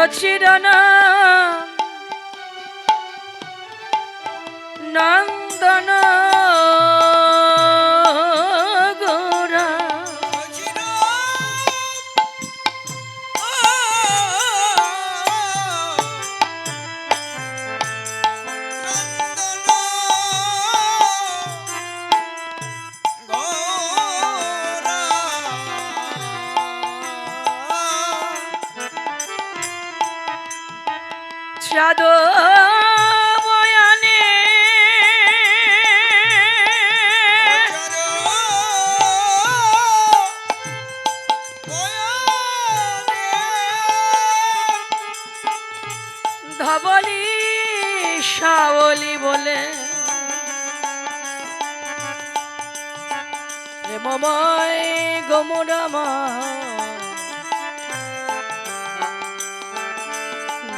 চিরনা নন্দন গোরা চাঁদ বয়ানে ধবলি শাওলি বলে প্রেমময় গোমরামা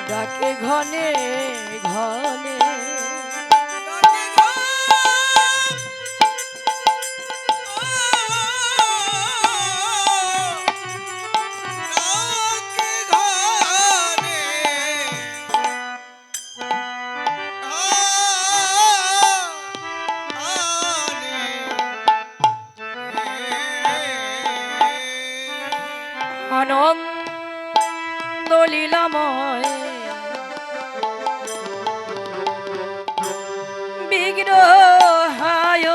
ডাকে ঘনে ঘনে আনন্দ লীলাময় বিগ্রহায়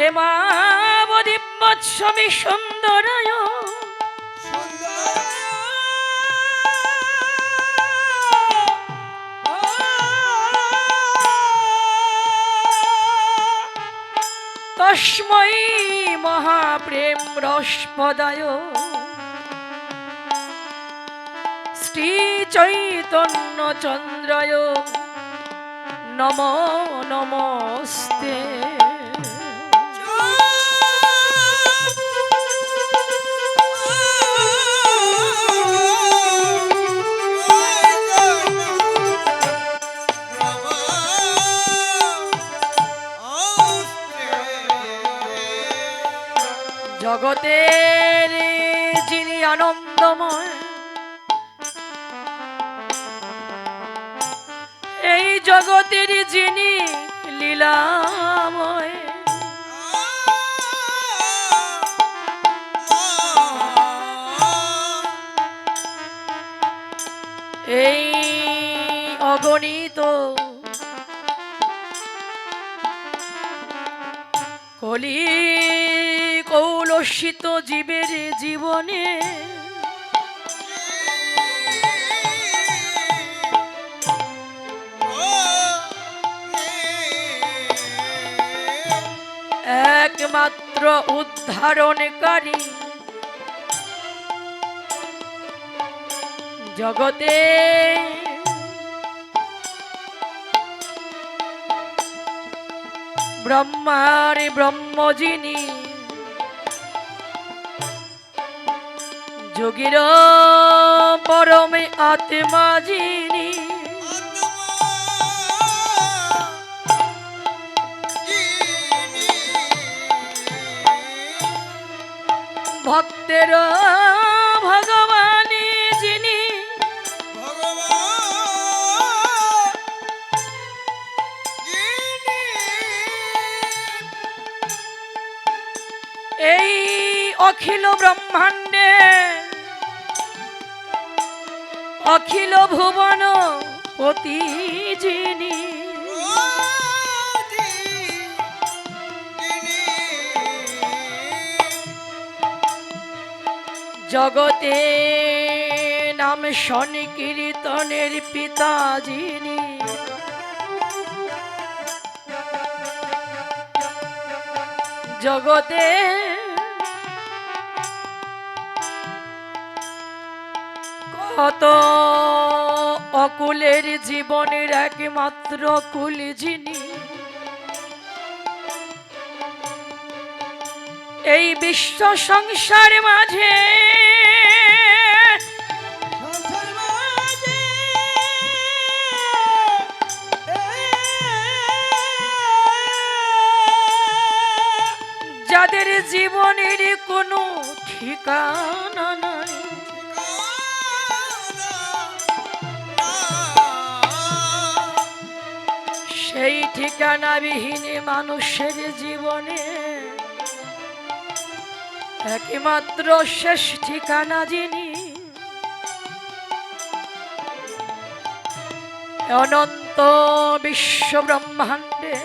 হেমাবধি বৎসমি সুন্দরায় তস্मै মহাপ্রেম রসপদায় শ্রী চৈতন্য চন্দ্রায় নমো নমস্তে জগতের যিনি আনন্দময় এই জগতের যিনি লীলাময় এই অগণিত কলি কৌলসিত জীবের জীবনে একমাত্র উদ্ধারণকারী জগতে ব্রহ্মার ব্রহ্ম যিনি যোগীর পরমে আত্মা যিনি ভক্তের ভগবান যিনি এই অখিল ব্রহ্মাণ্ডে অখিল ভুবন পতি যিনি জগতে নাম সংকীর্তনের পিতা যিনি জগতে কত অকুলের জীবনের একমাত্র কুল যিনি এই বিশ্ব সংসার মাঝে যাদের জীবনের কোনো ঠিকানা নাই, সেই ঠিকানাবিহীন মানুষের জীবনে একমাত্র শেষ ঠিকানা যিনি, অনন্ত বিশ্ব ব্রহ্মাণ্ডে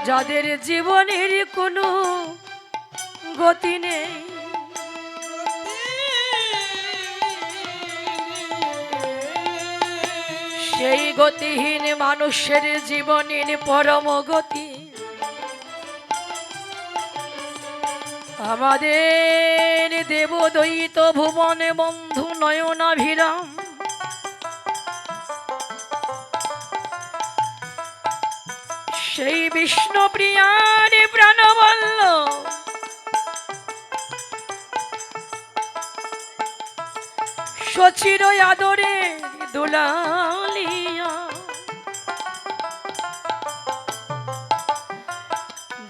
যাদের জীবনের কোনো গতি নেই, সেই গতিহীন মানুষের জীবনের পরম গতি আমাদের দেবদৈত ভুবনে বন্ধু নয়নাভিরাম সেই বিষ্ণু প্রিয়ার প্রাণবল্ল সচির আদরে দুলালিয়া,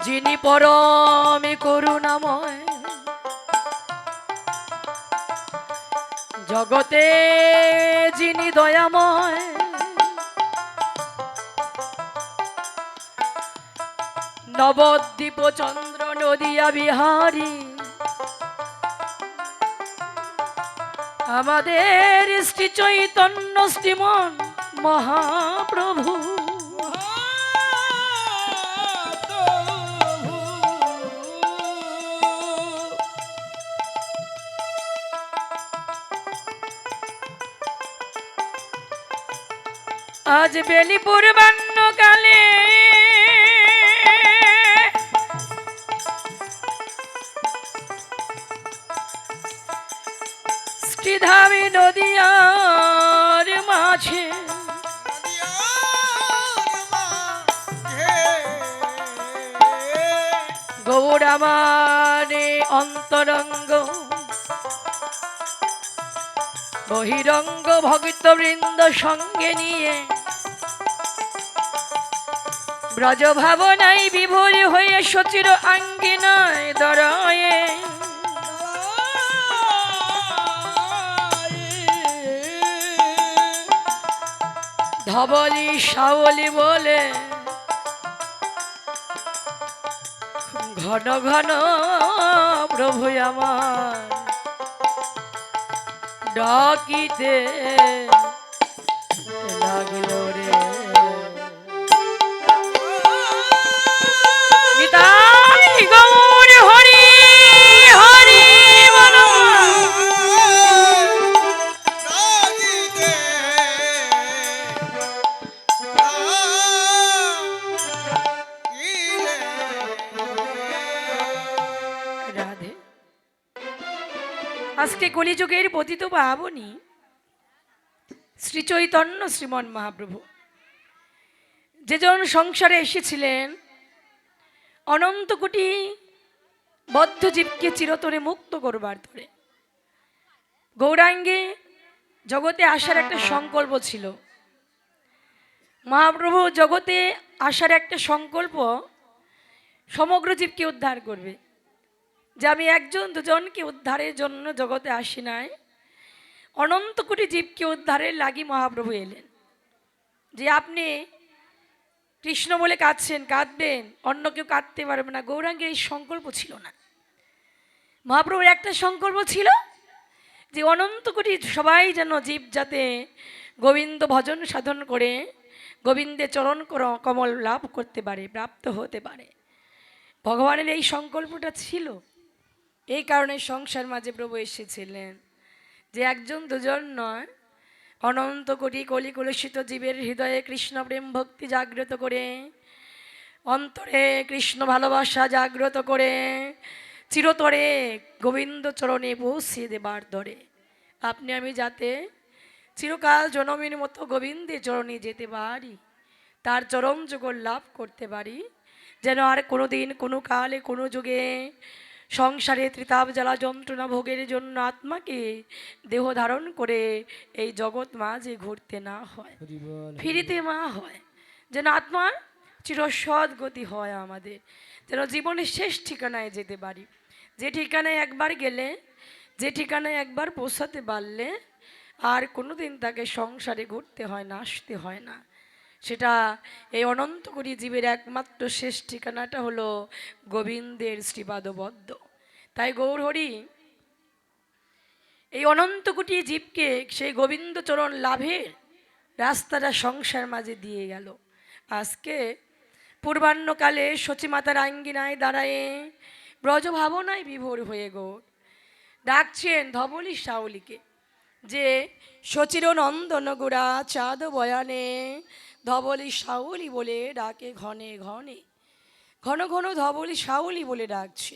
যিনি পরমে করুণাময় জগতে যিনি দয়াময়, নবদ্বীপ চন্দ্র নদিয়া বিহারী আমাদের শ্রী চৈতন্য শ্রীমন মহাপ্রভু। আজ বেলি পূর্বাহ্ন কালে শ্রীধামী নদিয়ার মাঝে গৌর আমার অন্তরঙ্গ বহিরঙ্গ ভক্তবৃন্দ সঙ্গে নিয়ে ব্রজ ভাবনায় বিভোর হয়ে সচির আঙ্গিনায় দাঁড়ায়ে ধবলি শাওলি বলে ঘন ঘন প্রভু আমার ডাকিতে লাগিল রে, নিতাই গৌর হরি হরি বল। রাধে আজকে কলিযুগের পতিত পাবনী শ্রী চৈতন্য শ্রীমন মহাপ্রভু যেজন সংসারে এসেছিলেন অনন্ত কোটি বদ্ধ জীবকে চিরতরে মুক্ত করবার ধরে, গৌরাঙ্গে জগতে আসার একটা সংকল্প ছিল। মহাপ্রভু জগতে আসার একটা সংকল্প সমগ্র জীবকে উদ্ধার করবে, যে আমি একজন দুজনকে উদ্ধারের জন্য জগতে আসি নাই, অনন্ত কোটি জীবকে উদ্ধারের লাগি মহাপ্রভু এলেন। যে আপনি কৃষ্ণ বলে কাঁদছেন, কাঁদবেন, অন্য কেউ কাঁদতে পারবে না, গৌরাঙ্গের এই সংকল্প ছিল না। মহাপ্রভুর একটা সংকল্প ছিল যে অনন্ত কোটি সবাই যেন জীব যাতে গোবিন্দ ভজন সাধন করে গোবিন্দের চরণ কমল লাভ করতে পারে, প্রাপ্ত হতে পারে। ভগবানের এই সংকল্পটা ছিল, এই কারণে সংসার মাঝে প্রভু এসেছিলেন, যে একজন দুজন নয়, অনন্ত কোটি কলি কলুষিত জীবের হৃদয়ে কৃষ্ণ প্রেম ভক্তি জাগ্রত করে, অন্তরে কৃষ্ণ ভালোবাসা জাগ্রত করে চিরতরে গোবিন্দ চরণে পৌঁছে দেবার ধরে আপনি আমি যাতে চিরকাল জনমীর মতো গোবিন্দের চরণে যেতে পারি, তার চরণ যুগল লাভ করতে পারি, যেন আর কোনো দিন কোনো কালে কোনো যুগে সংসারে ত্রিতাপ জ্বালা যন্ত্রণা ভোগের জন্য আত্মাকে দেহ ধারণ করে এই জগৎ মাঝে ঘুরতে না হয়, ফিরিতে মা হয়, যেন আত্মার চিরসৎ গতি হয় আমাদের, যেন জীবনের শেষ ঠিকানায় যেতে পারি। যে ঠিকানায় একবার গেলে, যে ঠিকানায় একবার পৌঁছাতে পারলে আর কোনো দিন তাকে সংসারে ঘুরতে হয় না, আসতে হয় না। সেটা এই অনন্ত কোটি জীবের একমাত্র শেষ ঠিকানাটা হলো গোবিন্দের শ্রীপাদবদ্ধ। তাই গৌরহরি এই অনন্ত কোটি জীবকে সেই গোবিন্দ চরণ লাভের রাস্তাটা সংসার মাঝে দিয়ে গেল। আজকে পূর্বাহ্নকালে সচিমাতার আঙ্গিনায় দাঁড়ায়ে ব্রজ ভাবনায় বিভোর হয়ে গৌর ডাকছেন ধবলি সাউলিকে, যে সচির নন্দন গোড়া চাঁদ বয়ানে ধবলি সাউলি বলে ডাকে ঘনে ঘনে, ঘন ঘন ধবলি সাউলি বলে ডাকছে।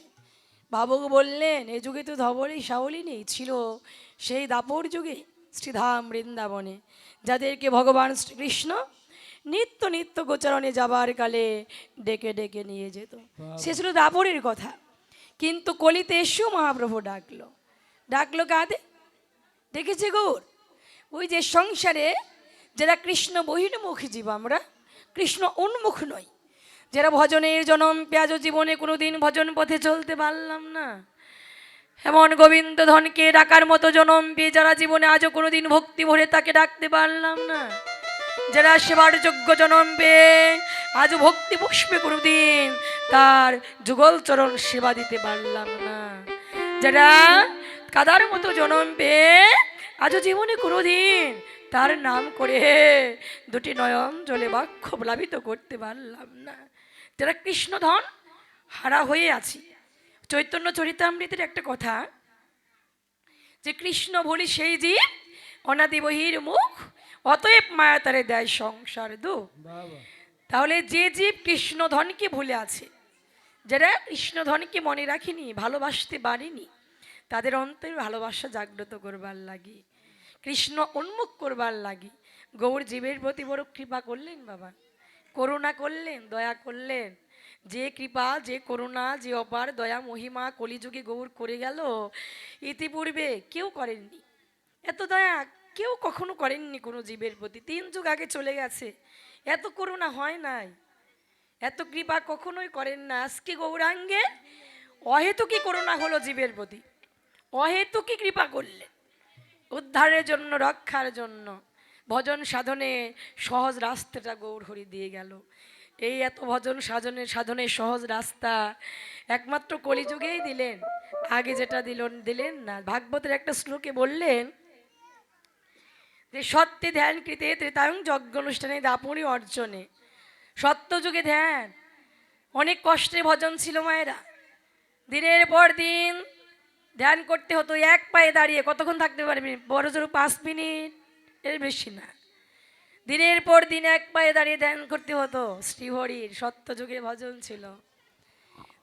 বাবু বললেন, এ যুগে তো ধবলি সাউলি নেই, ছিল সেই দাপর যুগে শ্রীধাম বৃন্দাবনে, যাদেরকে ভগবান শ্রীকৃষ্ণ নিত্য নিত্য গোচারণে যাবার কালে ডেকে ডেকে নিয়ে যেত। সে ছিল দাপরের কথা। কিন্তু কলিতে এসেও মহাপ্রভু ডাকলো। ডাকলো কাঁদে ডেকেছে গৌর, ওই যে সংসারে যারা কৃষ্ণ বহির্মুখী জীব, আমরা কৃষ্ণ উন্মুখ নই, যারা ভজনের জনম পেঁয়াজ জীবনে কোনো দিন ভজন পথে চলতে পারলাম না, এমন গোবিন্দ ধনকে ডাকার মতো জনম পেয়ে যারা জীবনে আজও কোনো দিন ভক্তি ভরে তাকে ডাকতে পারলাম না, যারা সেবার যোগ্য জনম পেয়ে আজও ভক্তি পুষ্পে কোনোদিন তার যুগল চরণ সেবা দিতে পারলাম না, যারা কাদার মতো জনম পেয়ে আজও জীবনে কোনোদিন তার নাম করে দুটি নয়ন জলে বাক্য প্লাবিত করতে পারলাম না, যারা কৃষ্ণধন হারা হয়ে আছি। চৈতন্য চরিতামৃতের একটা কথা, যে কৃষ্ণ বলি সেই জীব অনাদি বহির মুখ, অতএব মায়া তারে দেয় সংসার দুঃখ। তাহলে যে জীব কৃষ্ণধনকে ভুলে আছে, যারা কৃষ্ণধনকে মনে রাখিনি, ভালোবাসতে পারিনি, তাদের অন্তরে ভালোবাসা জাগ্রত করবার লাগি, কৃষ্ণ উন্মুখ করবার লাগি গৌর জীবের প্রতি বড় কৃপা করলেন বাবা, করুণা করলেন, দয়া করলেন। যে কৃপা, যে করুণা, যে অপার দয়া মহিমা কলিযুগে গৌর করে গেল, ইতিপূর্বে কেউ করেননি। এত দয়া কেউ কখনো করেননি কোনো জীবের প্রতি। 3 যুগ আগে চলে গেছে, এত করুণা হয় নাই, এত কৃপা কখনোই করেন না। আজকে গৌরাঙ্গে অহেতুকি করুণা হলো জীবের প্রতি, অহেতুকি কৃপা করলে উদ্ধারের জন্য, রক্ষার জন্য, ভজন সাধনে সহজ রাস্তাটা গৌর হরি দিয়ে গেল। এই এত ভজন সাধনের সহজ রাস্তা একমাত্র কলিযুগেই দিলেন, আগে যেটা দিলেন না। ভাগবতের একটা শ্লোকে বললেন যে সত্যে ধ্যান কৃতে ত্রেতায়ং যজ্ঞ অনুষ্ঠানে দাপুরি অর্জনে। সত্য যুগে ধ্যান, অনেক কষ্টে ভজন ছিল মায়েরা, দিনের পর দিন ধ্যান করতে হতো এক পায়ে দাঁড়িয়ে। কতক্ষণ থাকতে পারবি? বড় জোর 5 মিনিট, এর বেশি না। দিনের পর দিন এক পায়ে দাঁড়িয়ে ধ্যান করতে হতো। শ্রীহরির সত্য যুগে ভজন ছিল,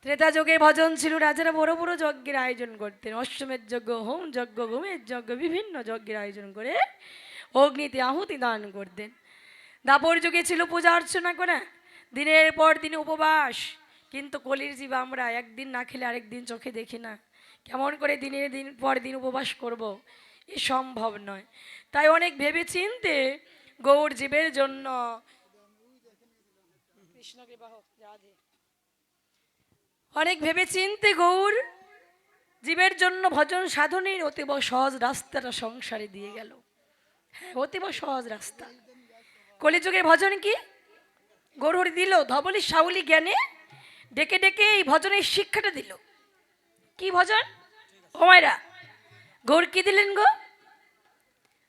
ত্রেতা যুগে ভজন ছিল। রাজারা বড় বড় যজ্ঞের আয়োজন করতেন, অশ্বমেধ যজ্ঞ, হোম যজ্ঞ, ঘুমের যজ্ঞ, বিভিন্ন যজ্ঞের আয়োজন করে অগ্নিতে আহুতি দান করতেন। দাপর যুগে ছিল পূজা অর্চনা করা, দিনের পর দিন উপবাস। কিন্তু কলির জীব আমরা একদিন না খেলে আরেকদিন চোখে দেখি না, কেমন করে দিনের দিন পর দিন উপবাস করব? এ সম্ভব নয়। তাই অনেক ভেবে চিনতে গৌর জীবের জন্য, কৃষ্ণ কৃপা হোক, রাধে, অনেক ভেবে চিনতে গৌর জীবের জন্য ভজন সাধনের অতীব সহজ রাস্তাটা সংসারে দিয়ে গেল। হ্যাঁ, অতীব সহজ রাস্তা। কলিযুগের ভজন কি গৌর হরি দিল? ধবলি সাউলি জ্ঞানে ডেকে ডেকে এই ভজনের শিক্ষাটা দিল। কি ভজন ও মায়েরা? গৌর কি দিলেন গো?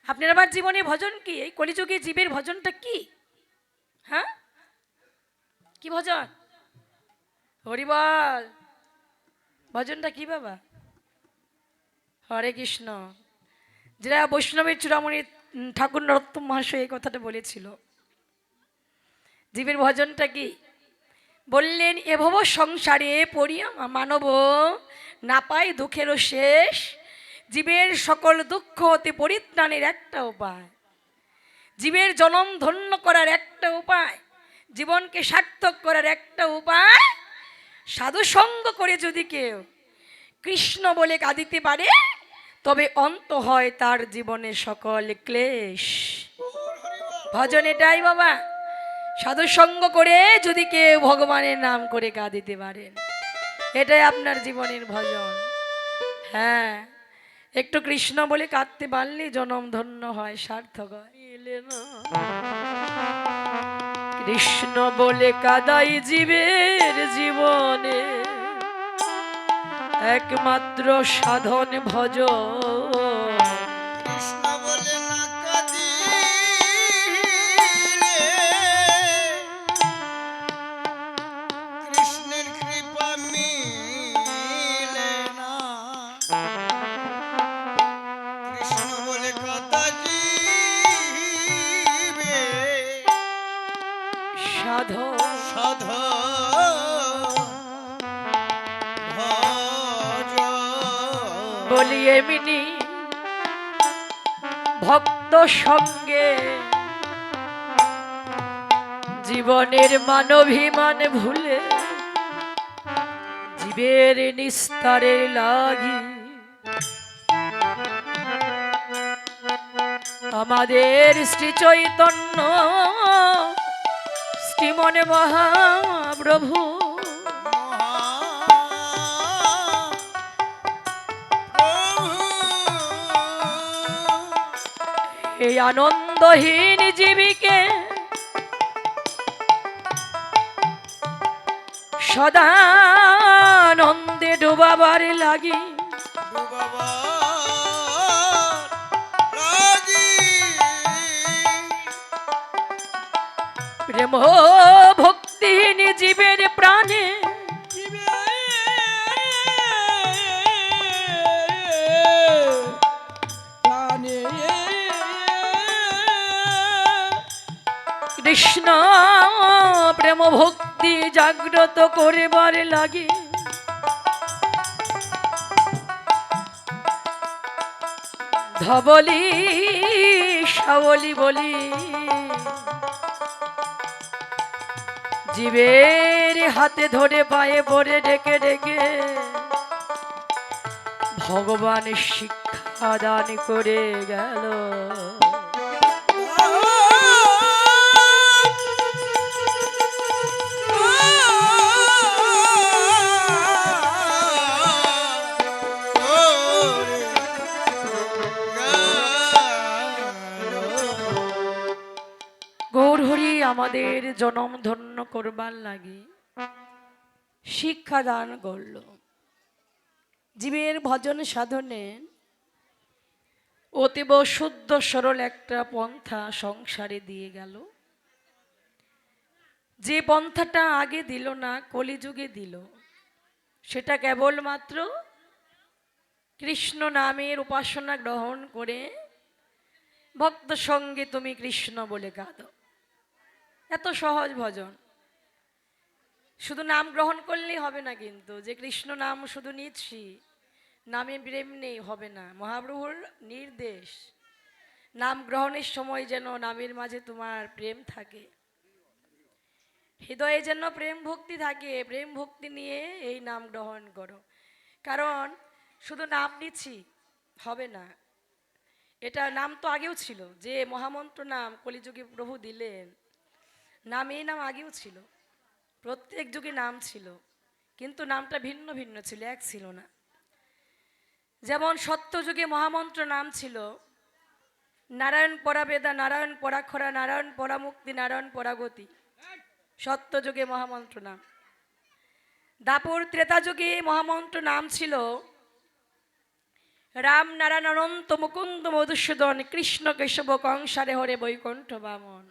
আপনার আমার জীবনে ভজন কি? এই কলিযুগে জীবের ভজনটা কি? হ্যাঁ, কি ভজন? হরি বল। ভজনটা কি বাবা? হরে কৃষ্ণ। যারা বৈষ্ণবের চূড়ামণি ঠাকুর নরোত্তম মহাশয় এই কথাটা বলেছিল, জীবের ভজনটা কি বললেন? এভব সংসারে পড়িয়া মানব না পায় দুঃখেরও শেষ, জীবের সকল দুঃখ হতে পরিত্রাণের একটা উপায়, জীবের জনম ধন্য করার একটা উপায়, জীবনকে সার্থক করার একটা উপায়, সাধুসঙ্গ করে যদি কেউ কৃষ্ণ বলে কাঁদিতে পারে, তবে অন্ত হয় তার জীবনে সকল ক্লেশ। ভজন এটাই বাবা। সাধুসঙ্গ করে যদি কেউ ভগবানের নাম করে কাঁদিতে পারেন, এটাই আপনার জীবনের ভজন। হ্যাঁ, একটু কৃষ্ণ বলে কাঁদতে পারলে জনম ধন্য হয়, সার্থক হয়। কৃষ্ণ বলে কাদাই জীবের জীবনে একমাত্র সাধন ভজন। কৃষ্ণ বলে না কাঁদিলে কৃষ্ণের কৃপা মিলে না। কৃষ্ণ বলে কথা জীবে সাধন বলি এমনি ভক্ত সঙ্গে জীবনের মানভিমান ভুলে জীবের নিস্তারের লাগি আমাদের শ্রী চৈতন্য শ্রীমনে মহাপ্রভু এই আনন্দহীন জীবিকে সদানন্দে ডুবাবার লাগি প্রেম ভক্তিহীন জীবের প্রাণে কৃষ্ণ প্রেম ভক্তি জাগ্রত করিবার লাগি ধবলি সাবলি বলি জীবের হাতে ধরে পায়ে পড়ে ডেকে ডেকে ভগবান শিক্ষা দান করে গেল। গৌরহরি আমাদের জনম ধন্য করবার লাগে শিক্ষা দান করল, জীবের ভজন সাধনে অতীব শুদ্ধ সরল একটা পন্থা সংসারে দিয়ে গেল। যে পন্থাটা আগে দিল না, কলিযুগে দিল, সেটা কেবলমাত্র কৃষ্ণ নামের উপাসনা গ্রহণ করে ভক্ত সঙ্গে তুমি কৃষ্ণ বলে কাঁদো। এত সহজ ভজন। শুধু নাম গ্রহণ করলেই হবে না, কিন্তু যে কৃষ্ণ নাম শুধু নিচ্ছি, নামে প্রেম নেই, হবে না। মহাপ্রভুর নির্দেশ নাম গ্রহণের সময় যেন নামের মাঝে তোমার প্রেম থাকে, হৃদয়ে যেন প্রেম ভক্তি থাকে। প্রেম ভক্তি নিয়ে এই নাম গ্রহণ করো, কারণ শুধু নাম নিচ্ছি হবে না। এটা নাম তো আগেও ছিল, যে মহামন্ত্র নাম কলিযুগে প্রভু দিলেন, নাম এই নাম আগেও ছিল, প্রত্যেক যুগে নাম ছিল, কিন্তু নামটা ভিন্ন ভিন্ন ছিল, এক ছিল না। যেমন সত্যযুগে মহামন্ত্র নাম ছিল নারায়ণ পরাবেদা, নারায়ণ পরাখরা, নারায়ণ পরামুক্তি, নারায়ণ পরাগতি, সত্যযুগে মহামন্ত্র নাম। দাপর ত্রেতা যুগে মহামন্ত্র নাম ছিল রাম নারায়ণ অনন্ত মুকুন্দ মধুসূদন, কৃষ্ণ কেশব কংসারে হরে বৈকুণ্ঠ বামন।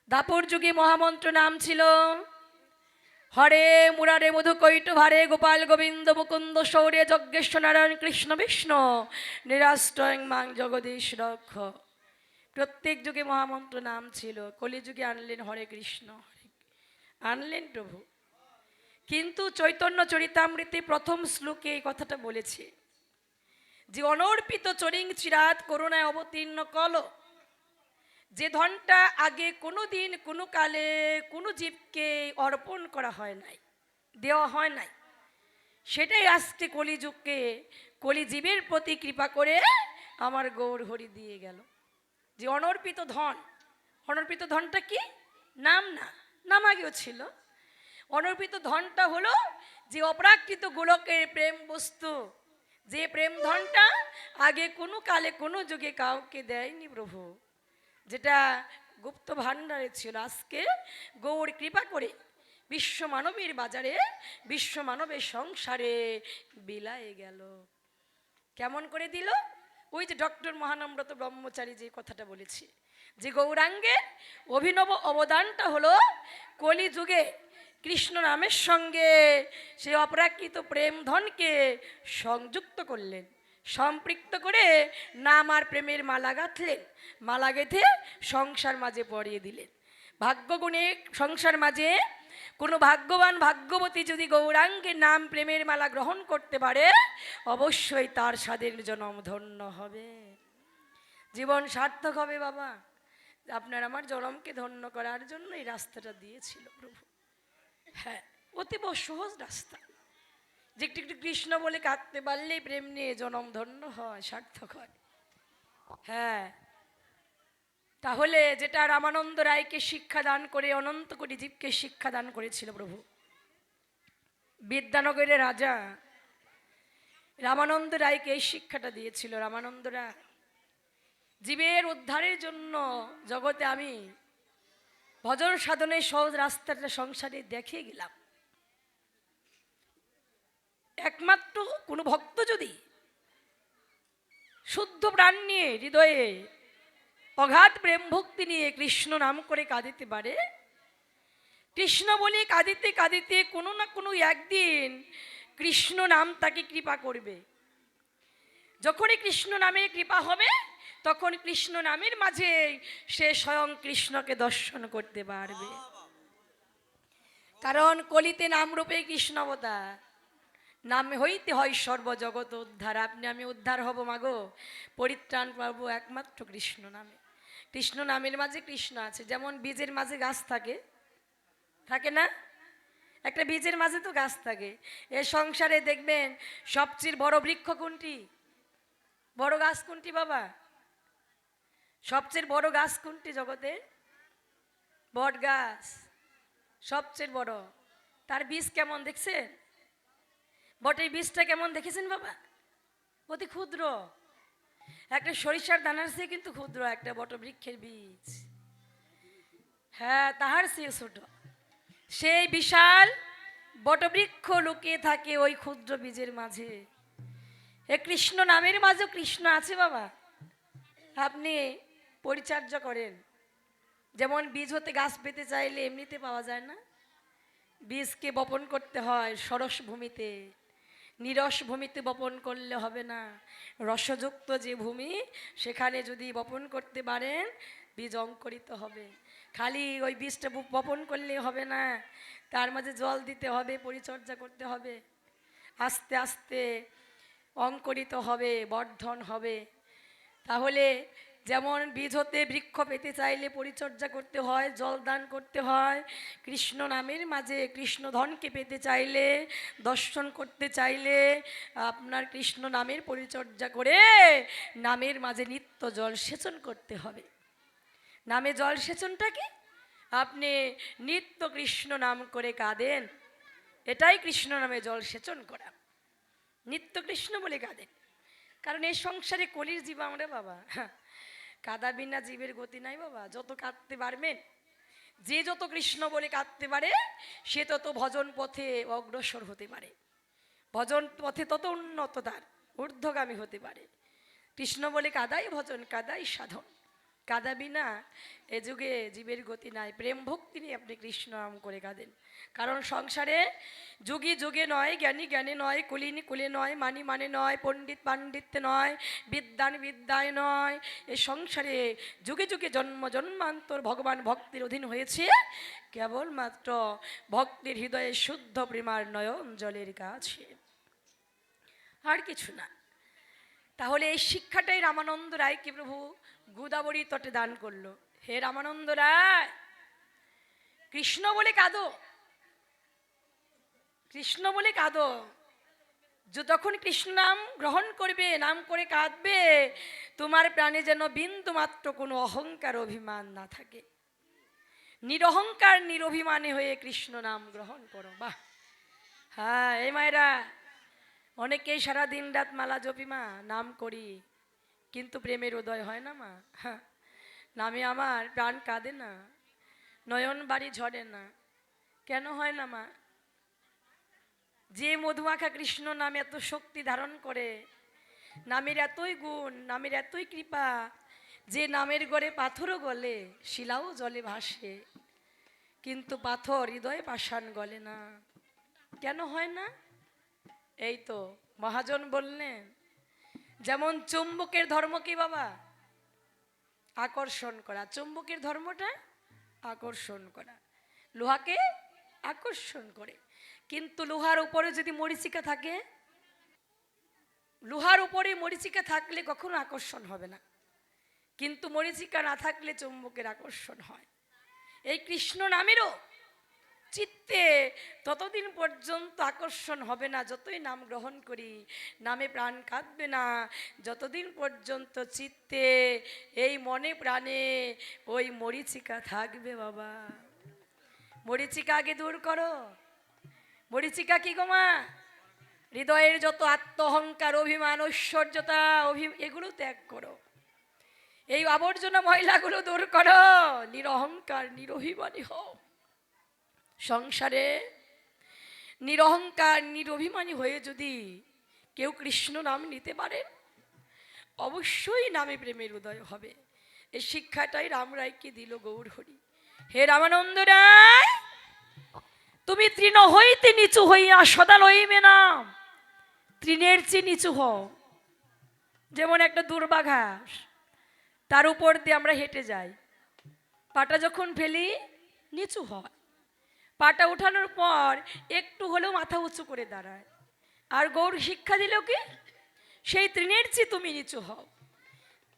দাপর যুগে মহামন্ত্র নাম ছিল হরে মুরারে মধু কৈট ভারে গোপাল গোবিন্দ মুকুন্দ শৌর্য যজ্ঞেশ্বর নারায়ণ কৃষ্ণ বিষ্ণু নিরাষ্টং মাং জগদীশ রক্ষ। প্রত্যেক যুগে মহামন্ত্র নাম ছিল। কলিযুগে আনলেন হরে কৃষ্ণ, আনলেন প্রভু। কিন্তু চৈতন্য চরিতামৃতে প্রথম শ্লোকে এই কথাটা বলেছে যে অনর্পিত চরিং চিরাত করুণায় অবতীর্ণ কল। যে ধনটা আগে কোনো দিন কোনো কালে কোনো জীবকে অর্পণ করা হয় নাই, দেওয়া হয় নাই, সেটাই আজকে কলিযুগকে কলিজীবের প্রতি কৃপা করে আমার গৌর হরি দিয়ে গেল। যে অনর্পিত ধন, অনর্পিত ধনটা কি? নাম না, নাম আগেও ছিল। অনর্পিত ধনটা হলো যে অপ্রাকৃত গোলকের প্রেম বস্তু, যে প্রেম ধনটা আগে কোনো কালে কোনো যুগে কাউকে দেয়নি প্রভু, যেটা গুপ্ত ভাণ্ডারে ছিল, আজকে গৌর কৃপা করে বিশ্ব মানবের বাজারে, বিশ্ব মানবের সংসারে বিলায়ে গেল। কেমন করে দিল? ওই যে ডক্টর মহানম্রত ব্রহ্মচারী যে কথাটা বলেছি, যে গৌরাঙ্গের অভিনব অবদানটা হলো কলিযুগে কৃষ্ণ নামের সঙ্গে সে অপ্রাকৃত প্রেম ধনকে সংযুক্ত করলেন, সম্পৃক্ত করে নাম আর প্রেমের মালা গাঁথলেন, মালা গেঁথে সংসার মাঝে পরিয়ে দিলেন। ভাগ্যগুণে সংসার মাঝে কোনো ভাগ্যবান ভাগ্যবতী যদি গৌরাঙ্গের নাম প্রেমের মালা গ্রহণ করতে পারে, অবশ্যই তার স্বাদের জনম ধন্য হবে, জীবন সার্থক হবে। বাবা, আপনার আমার জনমকে ধন্য করার জন্য এই রাস্তাটা দিয়েছিল প্রভু। হ্যাঁ, অতীব সহজ রাস্তা, যে একটু একটু কৃষ্ণ বলে কাঁদতে পারলেই প্রেম নিয়ে জনম ধন্য হয়, সার্থক হয়। হ্যাঁ, তাহলে যেটা রামানন্দ রায়কে শিক্ষা দান করে অনন্ত কোটি জীবকে শিক্ষা দান করেছিল প্রভু, বিদ্যানগরের রাজা রামানন্দ রায়কে এই শিক্ষাটা দিয়েছিল। রামানন্দ রায় জীবের উদ্ধারের জন্য জগতে আমি ভজন সাধনের সহজ রাস্তাটা সংসারে দেখে গেলাম। একমাত্র কোনো ভক্ত যদি শুদ্ধ প্রাণ নিয়ে হৃদয়ে অগাধ প্রেম ভক্তি নিয়ে কৃষ্ণ নাম করে কাঁদিতে পারে, কৃষ্ণ বলে কাঁদিতে কাঁদিতে কোনো না কোনো একদিন কৃষ্ণ নাম তাকে কৃপা করবে। যখনই কৃষ্ণ নামে কৃপা হবে, তখন কৃষ্ণ নামের মাঝে সে স্বয়ং কৃষ্ণকে দর্শন করতে পারবে। কারণ কলিতে নাম রূপে কৃষ্ণ অবতার, নাম হইতে হয় সর্বজগৎ উদ্ধার। আপনি আমি উদ্ধার হব মাগো, পরিত্রাণ পাবো একমাত্র কৃষ্ণ নামে। কৃষ্ণ নামের মাঝে কৃষ্ণ আছে। যেমন বীজের মাঝে গাছ থাকে, থাকে না? একটা বীজের মাঝে তো গাছ থাকে। এ সংসারে দেখবেন সবচেয়ে বড় বৃক্ষ কোনটি? বড় গাছ কোনটি বাবা? সবচেয়ে বড় গাছ কোনটি জগতে? বট গাছ সবচেয়ে বড়। তার বীজ কেমন দেখছেন? বটের বীজটা কেমন দেখেছেন বাবা? অতি ক্ষুদ্র, একটা সরিষার দানার চেয়ে কিন্তু ক্ষুদ্র একটা বটবৃক্ষের বীজ। হ্যাঁ, তাহার চেয়ে ছোট। সেই বিশাল বটবৃক্ষ লুকিয়ে থাকে ওই ক্ষুদ্র বীজের মাঝে। এ কৃষ্ণ নামের মাঝেও কৃষ্ণ আছে বাবা। আপনি পরিচর্যা করেন, যেমন বীজ হতে গাছ পেতে চাইলে এমনিতে পাওয়া যায় না, বীজকে বপন করতে হয় সরস ভূমিতে। নিরস ভূমিতে বপন করলে হবে না, রসযুক্ত যে ভূমি সেখানে যদি বপন করতে পারেন বীজ অঙ্কুরিত হবে। খালি ওই বীজটা বপন করলে হবে না, তার মাঝে জল দিতে হবে, পরিচর্যা করতে হবে, আস্তে আস্তে অঙ্কুরিত হবে, বর্ধন হবে। তাহলে যেমন বীজ হতে বৃক্ষ পেতে চাইলে পরিচর্যা করতে হয়, জল দান করতে হয়, কৃষ্ণ নামের মাঝে কৃষ্ণধনকে পেতে চাইলে, দর্শন করতে চাইলে আপনার কৃষ্ণ নামের পরিচর্যা করে নামের মাঝে নিত্য জল সেচন করতে হবে। নামে জল সেচনটা কি? আপনি নিত্য কৃষ্ণ নাম করে কাঁদেন, এটাই কৃষ্ণ নামে জল সেচন করা। নিত্য কৃষ্ণ বলে কাঁদেন, কারণ এই সংসারে কলির জীব আমরা বাবা, কাদা বিনা জীবের গতি নাই বাবা। যত কাঁদতে পারবেন, যে যত কৃষ্ণ বলে কাঁদতে পারে, সে তত ভজন পথে অগ্রসর হতে পারে, ভজন পথে তত উন্নত, তার ঊর্ধ্বগামী হতে পারে। কৃষ্ণ বলে কাদাই ভজন, কাদাই সাধন। কাদা বিনা এ যুগে জীবের গতি নাই। প্রেম ভক্তি নিয়ে আপনি কৃষ্ণ নাম করে কাঁদেন। কারণ সংসারে যুগে যুগে নয়, জ্ঞানী জ্ঞানে নয়, কুলিনী কুলে নয়, মানি মানে নয়, পণ্ডিত পাণ্ডিত্যে নয়, বিদ্যান বিদ্যায় নয়, এ সংসারে যুগে যুগে জন্ম জন্মান্তর ভগবান ভক্তির অধীন হয়েছে কেবলমাত্র ভক্তির হৃদয়ে শুদ্ধ প্রেমার নয়ন জলের কাছে, আর কিছু না। তাহলে এই শিক্ষাটাই রামানন্দ রায়কে প্রভু গোদাবরী তটে দান করলো। হে রামানন্দ রায়, কৃষ্ণ বলে কাঁদো, কৃষ্ণ বলে কাঁদো। যতক্ষণ কৃষ্ণ নাম গ্রহণ করবে, নাম করে কাঁদবে, তোমার প্রাণে যেন বিন্দু মাত্র কোনো অহংকার অভিমান না থাকে। নিরহংকার নিরভিমানী হয়ে কৃষ্ণ নাম গ্রহণ করো। বাহ, হ্যাঁ এই মায়েরা অনেকেই সারা দিন রাত মালা জপি মা, নাম করি, কিন্তু প্রেমের উদয় হয় না মা। হ্যাঁ, নামে আমার প্রাণ কাঁদে না, নয়ন বাড়ি ঝরে না। কেন হয় না মা? যে মধুমাখা কৃষ্ণ নাম এত শক্তি ধারণ করে, নামের এতই গুণ, নামের এতই কৃপা, যে নামের গড়ে পাথরও গলে, শিলাও জলে ভাসে, কিন্তু পাথর হৃদয়ে পাষাণ গলে না। কেন হয় না? এই তো মহাজন বললেন, যেমন চুম্বকের ধর্ম কি বাবা? আকর্ষণ করা। চুম্বকের ধর্মটা আকর্ষণ করা, লোহাকে আকর্ষণ করে। কিন্তু লোহার উপরে যদি মরিচিকা থাকে, লোহার উপরে মরিচিকা থাকলে কখনো আকর্ষণ হবে না, কিন্তু মরিচিকা না থাকলে চুম্বকের আকর্ষণ হয়। এই কৃষ্ণ নামেরও চিত্তে ততদিন পর্যন্ত আকর্ষণ হবে না, যতই নাম গ্রহণ করি নামে প্রাণ কাঁদবে না, যতদিন পর্যন্ত চিত্তে এই মনে প্রাণে ওই মরিচিকা থাকবে বাবা। মরিচিকা আগে দূর করো। মরিচিকা কি গো মা? হৃদয়ের যত আত্ম অহংকার, অভিমান, ঐশ্বর্যতা, এগুলো ত্যাগ করো। এই আবর্জনা ময়লাগুলো দূর করো, নিরহংকার নিরভিমানী হও। সংসারে নিরহংকার নিরভিমানী হয়ে যদি কেউ কৃষ্ণ নাম নিতে পারেন, অবশ্যই নামে প্রেমের উদয় হবে। এই শিক্ষাটাই রাম রায়কে দিল গৌর হরি। হে রামানন্দ রায়, তুমি তৃণ হইতে নিচু হইয়া সদা লইবে না, তৃণের চেয়ে নিচু হও। যেমন একটা দুর্বা ঘাস, তার উপর দিয়ে আমরা হেঁটে যাই, পাটা যখন ফেলি নিচু হয়, পাটা উঠানোর পর একটু হলেও মাথা উঁচু করে দাঁড়ায়। আর গৌর শিক্ষা দিল কি? সেই তৃণের চেয়ে তুমি নিচু হও,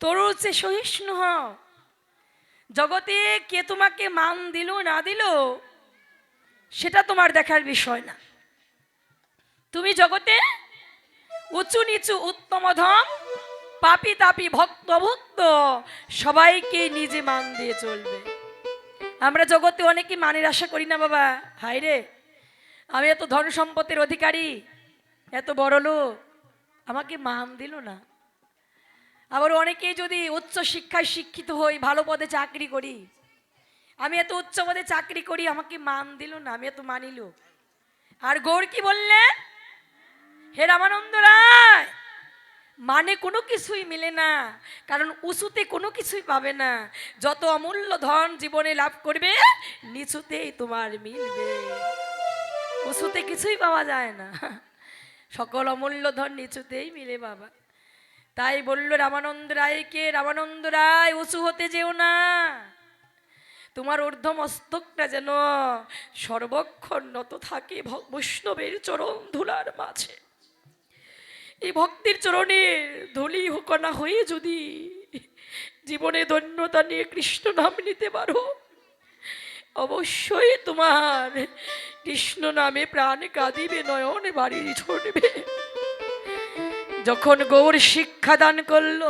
তরুর চেয়ে সহিষ্ণু হও। জগতে কে তোমাকে মান দিল না দিল সেটা তোমার দেখার বিষয় না। তুমি জগতে উঁচু নিচু, উত্তম অধম, পাপি তাপি, ভক্ত ভক্ত সবাইকে নিজে মান দিয়ে চলবে। আমরা জগতে অনেকে মানের আশা করি না বাবা। হায় রে, আমি এত ধন সম্পত্তির অধিকারী, এত বড় লোক, আমাকে মান দিল না। আবার অনেকেই যদি উচ্চ শিক্ষায় শিক্ষিত হই, ভালো পদে চাকরি করি, আমি এত উচ্চ পদে চাকরি করি, আমাকে মান দিল না, আমি এত মানিল। আর গৌর কি বললেন? হে রামানন্দ রায়, মানে কোনো কিছুই মিলে না, কারণ উঁচুতে কোনো কিছুই পাবে না। যত অমূল্য ধন জীবনে লাভ করবে, নিচুতেই তোমার মিলবে। উঁচুতে কিছুই পাওয়া যায় না, সকল অমূল্য ধন নিচুতেই মিলে বাবা। তাই বলল রামানন্দ রায়কে, রামানন্দ রায় উঁচু হতে যেও না, তোমার ঊর্ধ্ব মস্তকটা যেন সর্বক্ষণ নত থাকে বৈষ্ণবের চরণ ধুলার মাঝে। এই ভক্তির চরণের ধুলি কণা হয়ে যদি জীবনে ধন্যতা নিয়ে কৃষ্ণ নাম নিতে পারো, অবশ্যই তোমার কৃষ্ণ নামে প্রাণ কাঁদিবে, নয়ন বাড়ি ঝরবে। যখন গৌর শিক্ষা দান করলো,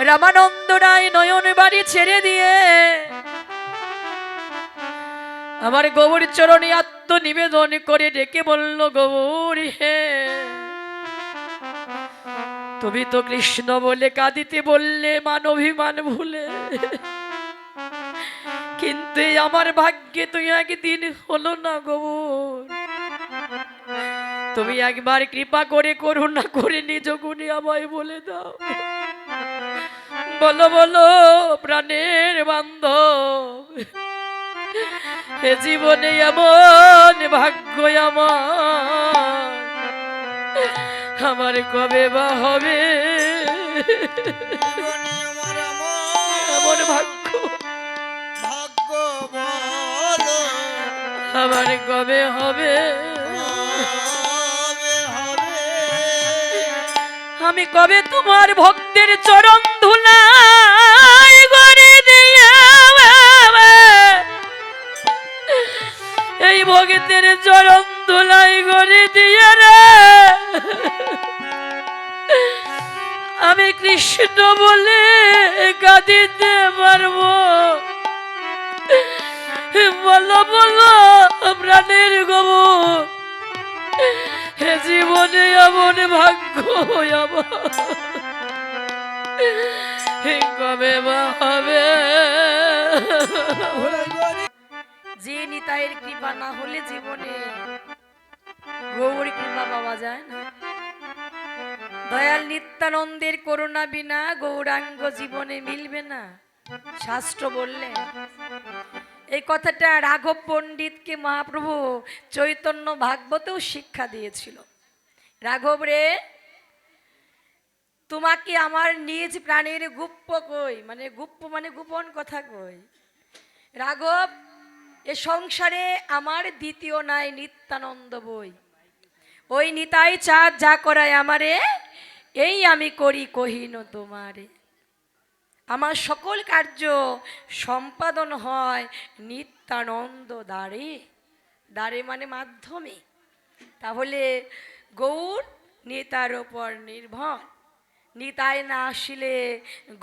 রামানন্দ রায় নয়ন বাড়ি ছেড়ে দিয়ে আমার গৌর চরণে আত্মনিবেদন করে ডেকে বলল, গৌর হে, তুমি তো কৃষ্ণ বলে কাঁদিতে বললে মান অভিমান ভুলে, কিন্তু আমার ভাগ্যে তুই একদিন হলো না গৌর। তুমি একবার কৃপা করে করুণা করে নিজ গুণে আমায় বলে দাও। বলো বলো প্রাণের বান্ধব, এ জীবনে এমন ভাগ্য আমার কবে বা হবে? জীবনে আমার এমন ভাগ্য ভাগ্য বলো, আমার কবে হবে? কবে হবে? আমি কবে তোমার ভক্তের চরণ ধুলাই করে দিয়া, এই ভক্তের চরণ ধুলাই করে দিয়ে রে আমি কৃষ্ণ বলে কাঁদিতে পারবো? বলো বলো প্রাণের গবু, হে জীবনে এমন ভাগ্য আমার কবে বা হবে? যে নিতাইয়ের কৃপা না হলে জীবনে গৌর কৃপা পাওয়া যায় না। দয়াল নিত্যানন্দের করুণা বিনা গৌরাঙ্গ জীবনে মিলবে না, শাস্ত্র বললেন। এই কথাটা রাঘব পণ্ডিতকে মহাপ্রভু চৈতন্য ভাগবতেও শিক্ষা দিয়েছিল। রাঘব রে, তোমাকে আমার নিজ প্রাণের গুপ্প কই, মানে গুপ্প মানে গোপন কথা কই। রাঘব, এ সংসারে আমার দ্বিতীয় নাই নিত্যানন্দ বই। ওই নিতাই চাঁদ যা করায় আমারে, এই আমি করি কহিন তোমারে। আমার সকল কার্য সম্পাদন হয় নিত্যানন্দ দ্বারে। দ্বারে মানে মাধ্যমে। তাহলে গৌর নিতার ওপর নির্ভর। নিতাই না আসিলে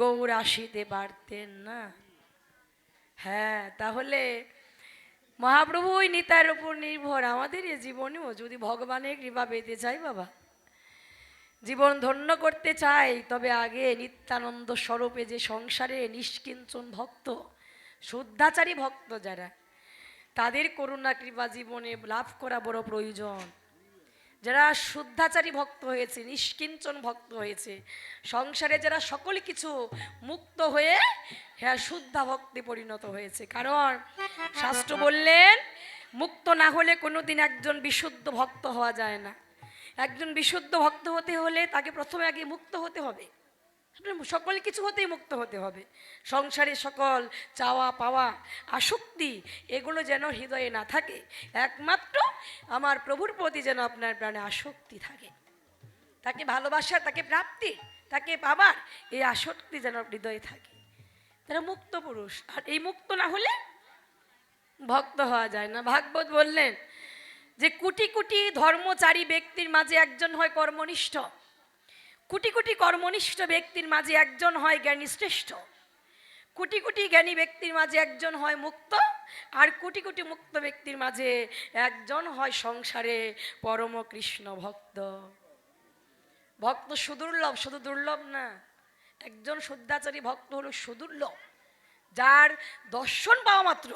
গৌর আসিতে পারতেন না। হ্যাঁ, তাহলে মহাপ্রভু ওই নিতাইয়ের উপর নির্ভর। আমাদের এই জীবনেও যদি ভগবানের কৃপা পেতে চাই বাবা, জীবন ধন্য করতে চাই, তবে আগে নিত্যানন্দ স্বরূপে যে সংসারে নিষ্কিঞ্চন ভক্ত, শুদ্ধাচারী ভক্ত যারা, তাদের করুণা কৃপা জীবনে লাভ করা বড় প্রয়োজন। যারা শুদ্ধাচারী ভক্ত হয়েছে, নিষ্কিঞ্চন ভক্ত হয়েছে, সংসারে যারা সকল কিছু মুক্ত হয়ে হ্যাঁ শুদ্ধা ভক্তি পরিণত হয়েছে। কারণ শাস্ত্র বললেন, মুক্ত না হলে কোনোদিন একজন বিশুদ্ধ ভক্ত হওয়া যায় না। একজন বিশুদ্ধ ভক্ত হতে হলে তাকে প্রথমে আগে মুক্ত হতে হবে। সকল কিছু হতেই মুক্ত হতে হবে। সংসারে সকল চাওয়া পাওয়া আসক্তি এগুলো যেন হৃদয়ে না থাকে, একমাত্র আমার প্রভুর প্রতি যেন আপনার প্রাণে আসক্তি থাকে, তাকে ভালোবাসার, তাকে প্রাপ্তি, তাকে পাবার এই আসক্তি যেন হৃদয়ে থাকে। তারা মুক্ত পুরুষ। আর এই মুক্ত না হলে ভক্ত হওয়া যায় না। ভাগবত বললেন যে কোটি কোটি ধর্মচারী ব্যক্তির মাঝে একজন হয় কর্মনিষ্ঠ, কোটি কোটি কর্মনিষ্ঠ ব্যক্তির মাঝে একজন হয় জ্ঞানী শ্রেষ্ঠ, কোটি কোটি জ্ঞানী ব্যক্তির মাঝে একজন হয় মুক্ত, আর কোটি কোটি মুক্ত ব্যক্তির মাঝে একজন হয় সংসারে পরম কৃষ্ণ ভক্ত। ভক্ত সুদুর্লভ, শুধু দুর্লভ না, একজন শুদ্ধাচারী ভক্ত হলো সুদুর্লভ, যার দর্শন পাওয়া মাত্র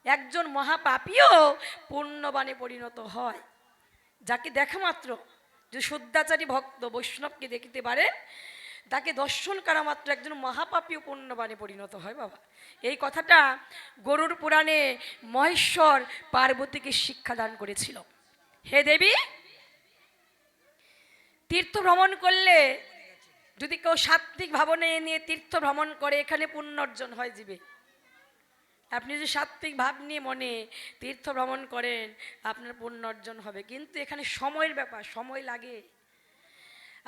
একজন মহাপাপীও পুণ্যবানে পরিণত হয়। যাকে দেখা মাত্র, যে শুদ্ধাচারী ভক্ত বৈষ্ণবকে দেখিতে পারেন, তাকে দর্শন করা মাত্র একজন মহাপাপী ও পুণ্যবানে পরিণত হয় বাবা। এই কথাটা গরুড় পুরাণে মহেশ্বর পার্বতীকে শিক্ষা দান করেছিল। হে দেবী, তীর্থ ভ্রমণ করলে, যদি কেউ সাত্বিক ভাবনা নিয়ে তীর্থ ভ্রমণ করে, এখানে পুণ্য অর্জন হয় জীবে। আপনি যদি সাত্বিক ভাব নিয়ে মনে তীর্থ ভ্রমণ করেন, আপনার পুণ্য অর্জন হবে। কিন্তু এখানে সময়ের ব্যাপার, সময় লাগে।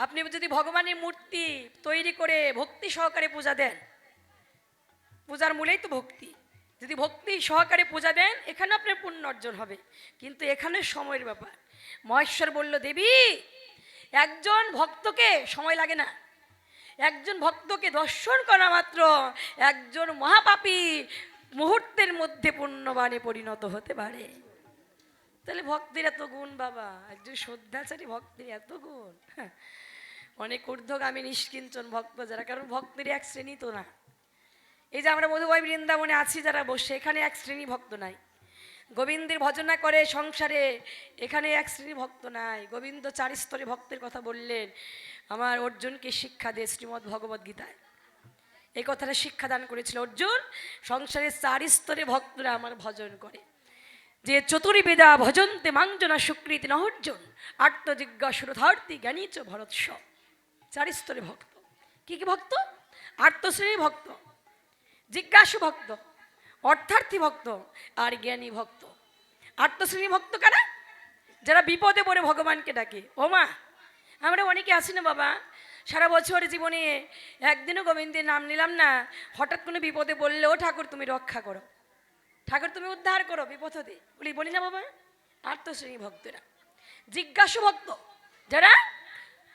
আপনি যদি ভগবানের মূর্তি তৈরি করে ভক্তি সহকারে পূজা দেন, পূজার মূলেই তো ভক্তি, যদি ভক্তি সহকারে পূজা দেন, এখানে আপনার পুণ্য অর্জন হবে। কিন্তু এখানে সময়ের ব্যাপার। মহেশ্বর বলল, দেবী, একজন ভক্তকে সময় লাগে না, একজন ভক্তকে দর্শন করা মাত্র একজন মহাপাপী মুহূর্তের মধ্যে পুণ্যবানে পরিণত হতে পারে। তাহলে ভক্তির এত গুণ বাবা, একজন শ্রদ্ধাচারী ভক্তির এত গুণ। অনেক ঊর্ধ্বগামী নিষ্কিঞ্চন ভক্ত যারা, কারণ ভক্তের এক শ্রেণী তো না। এই যে আমরা মধুবাই বৃন্দাবনে আছি যারা বসে, এখানে এক শ্রেণী ভক্ত নাই। গোবিন্দের ভজনা করে সংসারে, এখানে এক শ্রেণী ভক্ত নাই। গোবিন্দ 4 স্তরে ভক্তের কথা বললেন, আমার অর্জুনকে শিক্ষা দিয়ে শ্রীমদ্ ভগবদ গীতায় এই কথাটা শিক্ষা দান করেছিল। অর্জুন, সংসারে 4 স্তরে ভক্তরা আমার ভজন করে। যে চতুর্বেদা ভজন্তে মাংজনা সুকৃতি নহর্জুন আত্মজিজ্ঞাসুরধার্তি জ্ঞানীচ ভরৎস। 4 স্তরে ভক্ত। কি কি ভক্ত? আত্মশ্রেণী ভক্ত, জিজ্ঞাসু ভক্ত, অর্থার্থী ভক্ত, আর জ্ঞানী ভক্ত। আত্মশ্রেণী ভক্ত কারা? যারা বিপদে পড়ে ভগবানকে ডাকে। ও মা, আমরা অনেকে আছি না বাবা, সারা বছর জীবনে একদিনও গোবিন্দের নাম নিলাম না, হঠাৎ কোনো বিপদে বললে, ও ঠাকুর তুমি রক্ষা করো, ঠাকুর তুমি উদ্ধার করো বিপদ হতে, বলি না বাবা। আত্মশ্রেণী ভক্তরা। জিজ্ঞাসু ভক্ত, যারা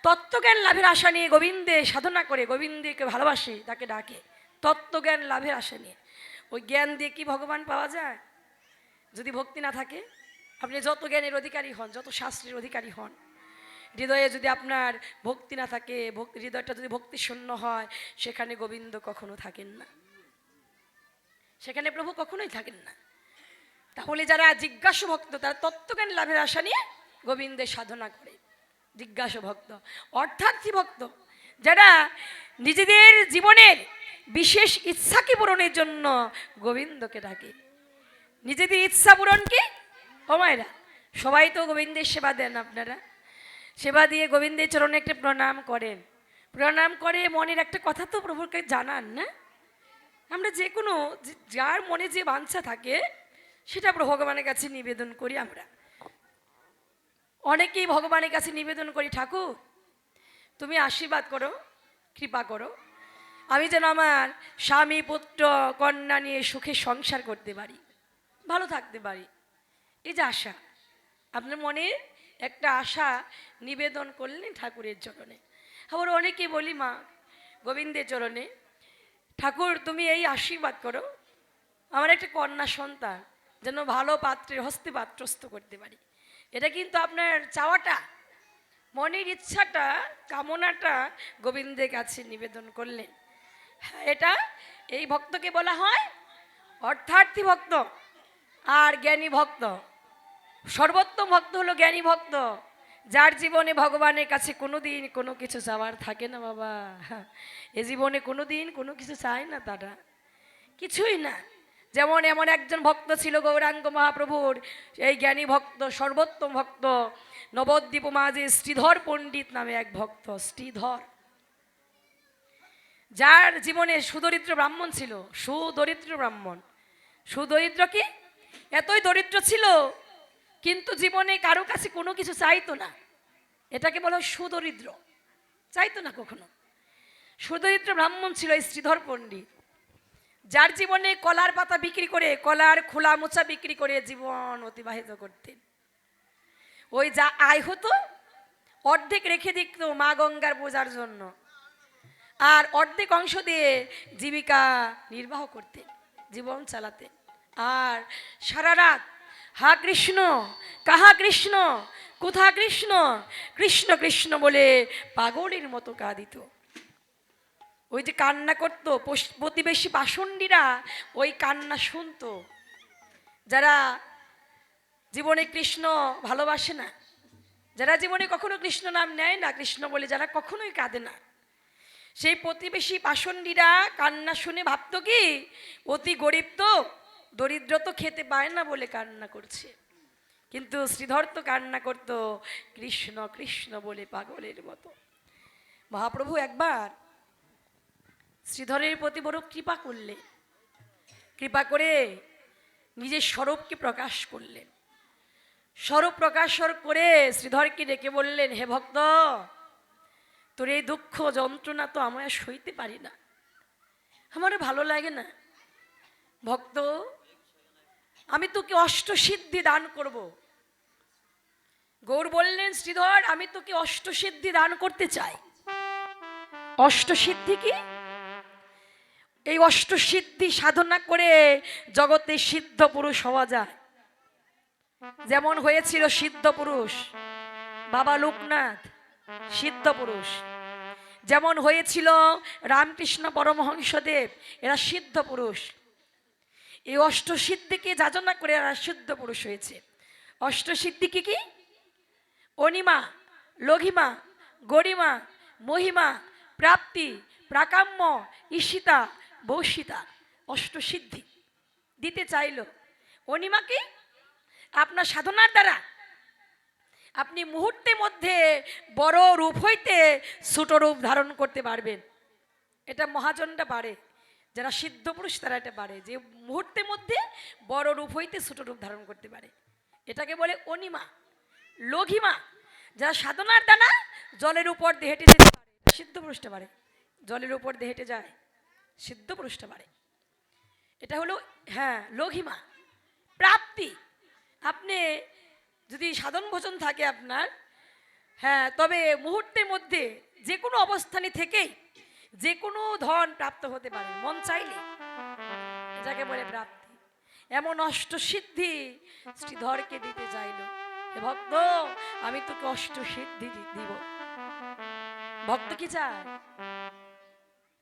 তত্ত্বজ্ঞান লাভের আশা নিয়ে গোবিন্দে সাধনা করে, গোবিন্দকে ভালোবাসে, তাকে ডাকে তত্ত্বজ্ঞান লাভের আশা নিয়ে। ওই জ্ঞান দিয়ে কি ভগবান পাওয়া যায়? যদি ভক্তি না থাকে, আপনি যত জ্ঞানের অধিকারী হন, যত শাস্ত্রের অধিকারী হন, হৃদয়ে যদি আপনার ভক্তি না থাকে, হৃদয়টা যদি ভক্তি শূন্য হয়, সেখানে গোবিন্দ কখনো থাকেন না, সেখানে প্রভু কখনোই থাকেন না। তাহলে যারা জিজ্ঞাসু ভক্ত, তারা তত্ত্বজ্ঞান লাভের আশা নিয়ে গোবিন্দের সাধনা করে। জিজ্ঞাসু ভক্ত, অর্থার্থী ভক্ত, যারা নিজেদের জীবনের বিশেষ ইচ্ছাকে পূরণের জন্য গোবিন্দকে ডাকে। নিজেদের ইচ্ছা পূরণ কি? ও মায়েরা, সবাই তো গোবিন্দের সেবা দেন, আপনারা সেবা দিয়ে গোবিন্দের চরণে একটা প্রণাম করেন, প্রণাম করে মনের একটা কথা তো প্রভুকে জানান না? আমরা যে কোনো, যার মনে যে বাঞ্ছা থাকে সেটা ভগবানের কাছে নিবেদন করি। আমরা অনেকেই ভগবানের কাছে নিবেদন করি, ঠাকুর তুমি আশীর্বাদ করো, কৃপা করো, আমি যেন আমার স্বামী পুত্র কন্যা নিয়ে সুখে সংসার করতে পারি, ভালো থাকতে পারি। এই যে আশা, আপনার মনের একটা আশা নিবেদন করলেন ঠাকুরের চরণে। আবার অনেকে বলি মা গোবিন্দের চরণে, ঠাকুর তুমি এই আশীর্বাদ করো, আমার একটা কন্যা সন্তান যেন ভালো পাত্রের হস্তে পাত্রস্থ করতে পারি। এটা কিন্তু আপনার চাওয়াটা, মনের ইচ্ছাটা, কামনাটা গোবিন্দের কাছে নিবেদন করলেন। এটা এই ভক্তকে বলা হয় অর্থার্থী ভক্ত আর জ্ঞানী ভক্ত। সর্বোত্তম ভক্ত হলো জ্ঞানী ভক্ত, যার জীবনে ভগবানের কাছে কোনোদিন কোনো কিছু চাওয়ার থাকে না বাবা। এ জীবনে কোনোদিন কোনো কিছু চায় না, তারা কিছুই না। যেমন এমন একজন ভক্ত ছিল গৌরাঙ্গ মহাপ্রভুর, এই জ্ঞানী ভক্ত, সর্বোত্তম ভক্ত, নবদ্বীপ মাঝে শ্রীধর পণ্ডিত নামে এক ভক্ত। শ্রীধর, যার জীবনে সুদরিদ্র ব্রাহ্মণ ছিল, সুদরিদ্র ব্রাহ্মণ। সুদরিদ্র কি? এতই দরিদ্র ছিল কিন্তু জীবনে কারো কাছে কোনো কিছু চাইতো না, এটাকে বলা হয় সুদরিদ্র, চাইতো না কখনো। সুদরিদ্র ব্রাহ্মণ ছিল এই শ্রীধর পণ্ডিত, যার জীবনে কলার পাতা বিক্রি করে, কলার খোলা মোচা বিক্রি করে জীবন অতিবাহিত করতেন। ওই যা আয় হতো অর্ধেক রেখে দিত মা গঙ্গার পূজার জন্য, আর অর্ধেক অংশ দিয়ে জীবিকা নির্বাহ করতেন, জীবন চালাতেন। আর সারা রাত হা কৃষ্ণ, কাহা কৃষ্ণ, কোথা কৃষ্ণ, কৃষ্ণ কৃষ্ণ বলে পাগলের মতো কাঁদিত। ওই যে কান্না করতো, প্রতিবেশী পাষণ্ডীরা ওই কান্না শুনতো। যারা জীবনে কৃষ্ণ ভালোবাসে না, যারা জীবনে কখনো কৃষ্ণ নাম নেয় না, কৃষ্ণ বলে যারা কখনোই কাঁদে না, সেই প্রতিবেশী পাষণ্ডীরা কান্না শুনে ভাবতো কি, অতি গরিব তো, দরিদ্র তো, খেতে পায় না বলে কান্না করছে। কিন্তু শ্রীধর তো কান্না করতো কৃষ্ণ কৃষ্ণ বলে পাগলের মতো। মহাপ্রভু একবার শ্রীধরের প্রতি বড় কৃপা করলেন, কৃপা করে নিজের স্বরূপকে প্রকাশ করলেন। স্বরূপ প্রকাশ করে শ্রীধরকে ডেকে বললেন, হে ভক্ত, তোর এই দুঃখ যন্ত্রণা তো আমি আর সইতে পারি না, আমার ভালো লাগে না। ভক্ত, আমি তোকে অষ্টসিদ্ধি দান করব। গৌর বললেন, শ্রীধর আমি তোকে অষ্টসিদ্ধি দান করতে চাই। অষ্টসিদ্ধি কি? এই অষ্টসিদ্ধি সাধনা করে জগতে সিদ্ধ পুরুষ হওয়া যায়। যেমন হয়েছিল সিদ্ধ পুরুষ বাবা লোকনাথ, সিদ্ধ পুরুষ। যেমন হয়েছিল রামকৃষ্ণ পরমহংসদেব, এরা সিদ্ধ পুরুষ। এই অষ্টসিদ্ধিকে যাচনা করে এরা সিদ্ধ পুরুষ হয়েছে। অষ্টসিদ্ধি কি কি? অনিমা, লঘিমা, গরিমা, মহিমা, প্রাপ্তি, প্রাকাম্য, ঈশিতা, বৌসিতা, অষ্টসিদ্ধি দিতে চাইল। অনিমা কি? আপনার সাধনার দ্বারা আপনি মুহূর্তের মধ্যে বড় রূপ হইতে ছোট রূপ ধারণ করতে পারবেন। এটা মহাজনটা পারে, যারা সিদ্ধ পুরুষ তারা এটা পারে, যে মুহূর্তের মধ্যে বড় রূপ হইতে ছোট রূপ ধারণ করতে পারে। এটাকে বলে অনিমা। লঘিমা, যারা সাধনার দ্বারা জলের উপর দিয়ে হেঁটে যেতে পারে, সিদ্ধ পুরুষটা পারে। জলের উপর দিয়ে হেঁটে যায়, সিদ্ধ পুরুষটা পারে। এটা হলো হ্যাঁ লঘিমা। প্রাপ্তি, আপনি যদি সাধন ভোজন থাকে আপনার, হ্যাঁ, তবে মুহূর্তের মধ্যে যে কোনো অবস্থানে থেকেই যে কোনো ধন প্রাপ্ত হতে পারে মন চাইলে, যাকে বলে প্রাপ্তি। এমন অষ্টসিদ্ধি শ্রীধরকে দিতে চাইল। হে ভক্ত, আমি তোকে অষ্টসিদ্ধি দিব। ভক্ত কি চায়?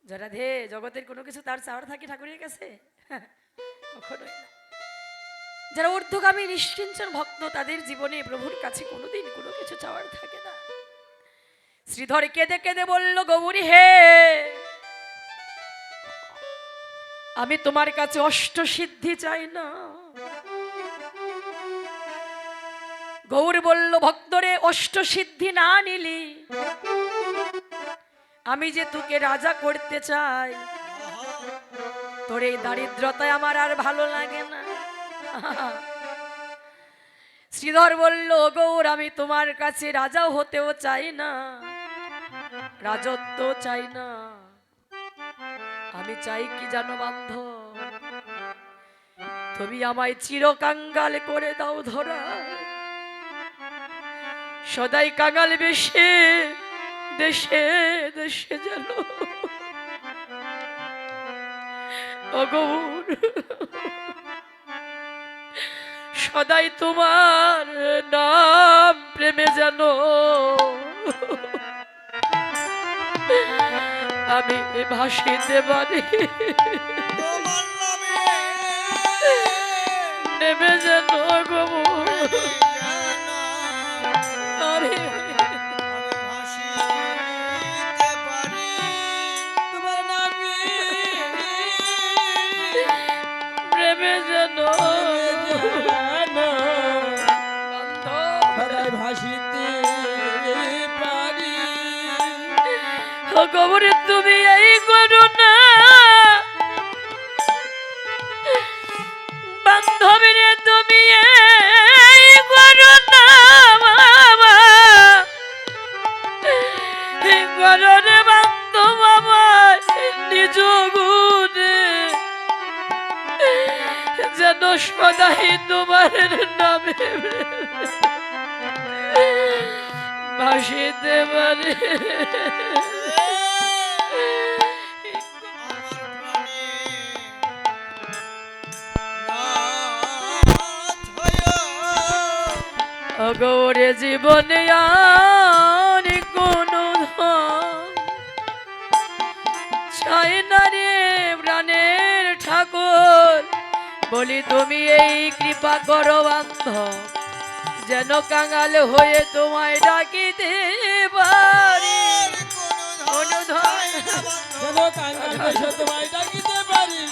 যারা ধে জগতের কোনো কিছু তার চাওয়ার থাকে ঠাকুরের কাছে? কখনোই না। যারা ঊর্ধ্বগামী নিষ্কিঞ্চন ভক্ত, তাদের জীবনে প্রভুর কাছে কোনোদিন কোনো কিছু চাওয়ার থাকে না। শ্রীধর কেঁদে কেঁদে বলল, গৌরী হে, আমি তোমার কাছে অষ্টসিদ্ধি চাই না। গৌর বলল, ভক্তরে অষ্টসিদ্ধি না নিলি আমি যে তোকে রাজা করতে চাই, তোর এই দারিদ্রতায় আমার আর ভালো লাগে না। শ্রীধর বলল, গৌর আমি তোমার কাছে রাজা হতেও চাই না, রাজত্ব চাই না। আমি চাই কি জানো বান্ধব, তুমি আমায় চিরকাঙ্গাল করে দাও ধরা, সদাই কাঙ্গাল বেশে দেশে দেশে যেন ও গৌর সদাই তোমার নাম প্রেমে যেন আমি ভাসিতে পারি, তোমার নামে নেমে যেন গৌর আরে ভাসিতে পারি, তোমার নামে প্রেমে যেন সদাই ভাসিতে পারি। গৌরে তুমি এই করো না, বান্ধবীরে তুমি এই করো না, বাবা করো রে বান্ধব আমার নিজ গুণে যেন সদাই তোমার নামে ভাসিতে পারে। অগৌরে জীবনে আর কোনো ধন চাই না রে প্রাণের ঠাকুর, বলি তুমি এই কৃপা করো বান্ধব, যেন কাঙাল হয়ে তোমায় ডাকিতে পারি। কোনো ধন যেন কাঙ্গাল হয়ে তোমায় ডাকিতে পারি।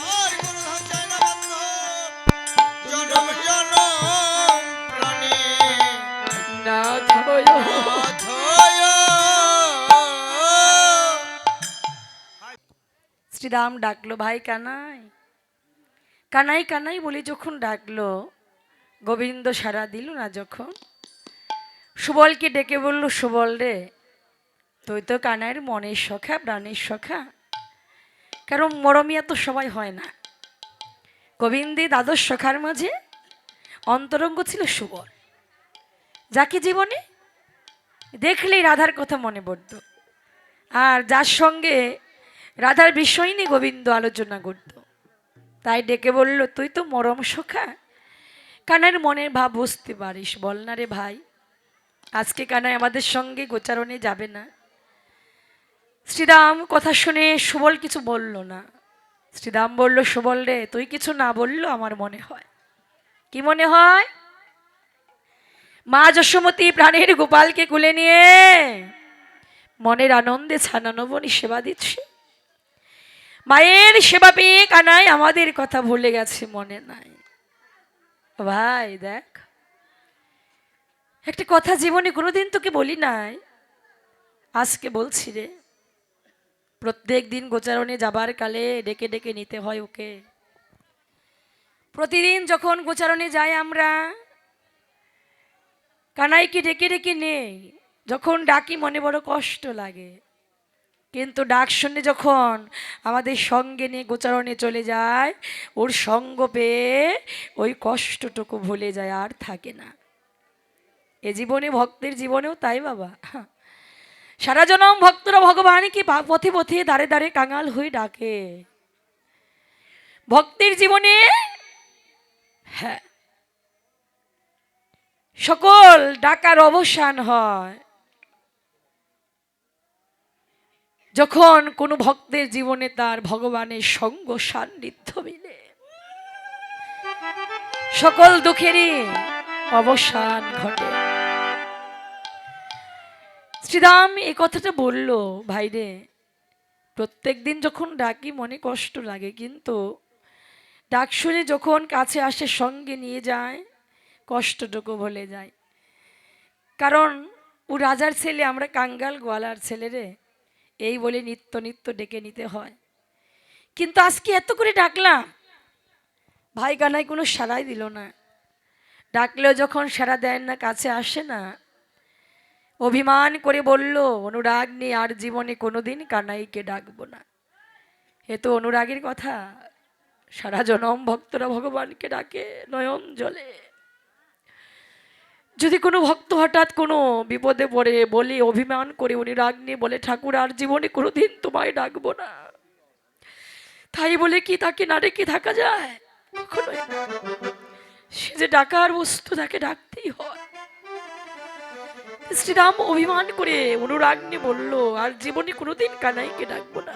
জনম জনম প্রাণে না থয়। শ্রীরাম ডাকলো, ভাই কানাই কানাই কানাই বলে যখন ডাকলো, গোবিন্দ সাড়া দিল না যখন, সুবলকে ডেকে বলল, সুবল রে, তুই তো কানাইয়ের মনের সখা প্রাণের সখা, কারণ মরমিয়া তো সবাই হয় না। গোবিন্দের দ্বাদশ সখার মাঝে অন্তরঙ্গ ছিল সুবল, যাকে জীবনে দেখলেই রাধার কথা মনে পড়ত, আর যার সঙ্গে রাধার বিষয় নিয়ে গোবিন্দ আলোচনা করত। তাই ডেকে বলল, তুই তো মরম সখা, কানাইয়ের মনের ভাব বুঝতে পারিস, বল না রে ভাই, আজকে কানাই আমাদের সঙ্গে গোচারণে যাবে না? শ্রীরাম কথা শুনে সুবল কিছু বলল না। শ্রীরাম বলল, সুবল রে, তুই কিছু না বললো আমার মনে হয়। কি মনে হয়? মা যশোমতী প্রাণের গোপালকে কুলে নিয়ে মনের আনন্দে ছানানো বনি সেবা দিচ্ছে। মায়ের সেবা পেয়ে কানাই আমাদের কথা ভুলে গেছে, মনে নাই। ভাই দেখ, একটা কথা জীবনে কোনোদিন তোকে বলি নাই, আজকে বলছি রে। প্রত্যেক দিন গোচারণে যাবার কালে ডেকে ডেকে নিতে হয় ওকে। প্রতিদিন যখন গোচারণে যাই আমরা, কানাইকে ডেকে ডেকে নেই, যখন ডাকি মনে বড় কষ্ট লাগে, কিন্তু ডাক শুনে যখন আমাদের সঙ্গে নিয়ে গোচারণে চলে যায়, ওর সঙ্গ পেয়ে ওই কষ্টটুকু ভুলে যায়, আর থাকে না। এ জীবনে ভক্তের জীবনেও তাই বাবা। সারা জনম ভক্তরা ভগবানকে পথে পথে দাঁড়ে দাঁড়ে কাঙাল হয়ে ডাকে। ভক্তের জীবনে হ্যাঁ সকল ডাকার অবসান হয় যখন কোনো ভক্তের জীবনে তার ভগবানের সঙ্গ সান্নিধ্য মিলে, সকল দুঃখেরই অবসান ঘটে। শ্রীরাম এই কথাটা বলল, ভাইরে প্রত্যেক দিন যখন ডাকি মনে কষ্ট লাগে, কিন্তু ডাক শুনে যখন কাছে আসে সঙ্গে নিয়ে যায় কষ্টটুকু ভুলে যায়। কারণ ও রাজার ছেলে, আমরা কাঙ্গাল গোয়ালার ছেলে রে, এই বলে নিত্য নিত্য ডেকে নিতে হয়। কিন্তু আজকে এত করে ডাকলাম, ভাই কানাই কোনো সাড়াই দিল না। ডাকলেও যখন সাড়া দেন না, কাছে আসে না, অভিমান করে বলল, অনুরাগ নিয়ে আর জীবনে কোনোদিন কানাইকে ডাকবো না। এ তো অনুরাগের কথা। সারা জনম ভক্তরা ভগবানকে ডাকে নয়ন জলে। যদি কোনো ভক্ত হঠাৎ কোনো বিপদে পড়ে বলে, অভিমান করে উনি রাগ নিয়ে বলে, ঠাকুর আর জীবনে কোনোদিন তোমায় ডাকবো না, তাই বলে কি তাকে না ডেকে থাকা যায়? কখনোই না। সে যে ডাকার বস্তু, তাকে ডাকতেই হয়। শ্রীরাম অভিমান করে অনুরাগ নিয়ে বলল, আর জীবনে কোনোদিন কানাইকে ডাকবো না।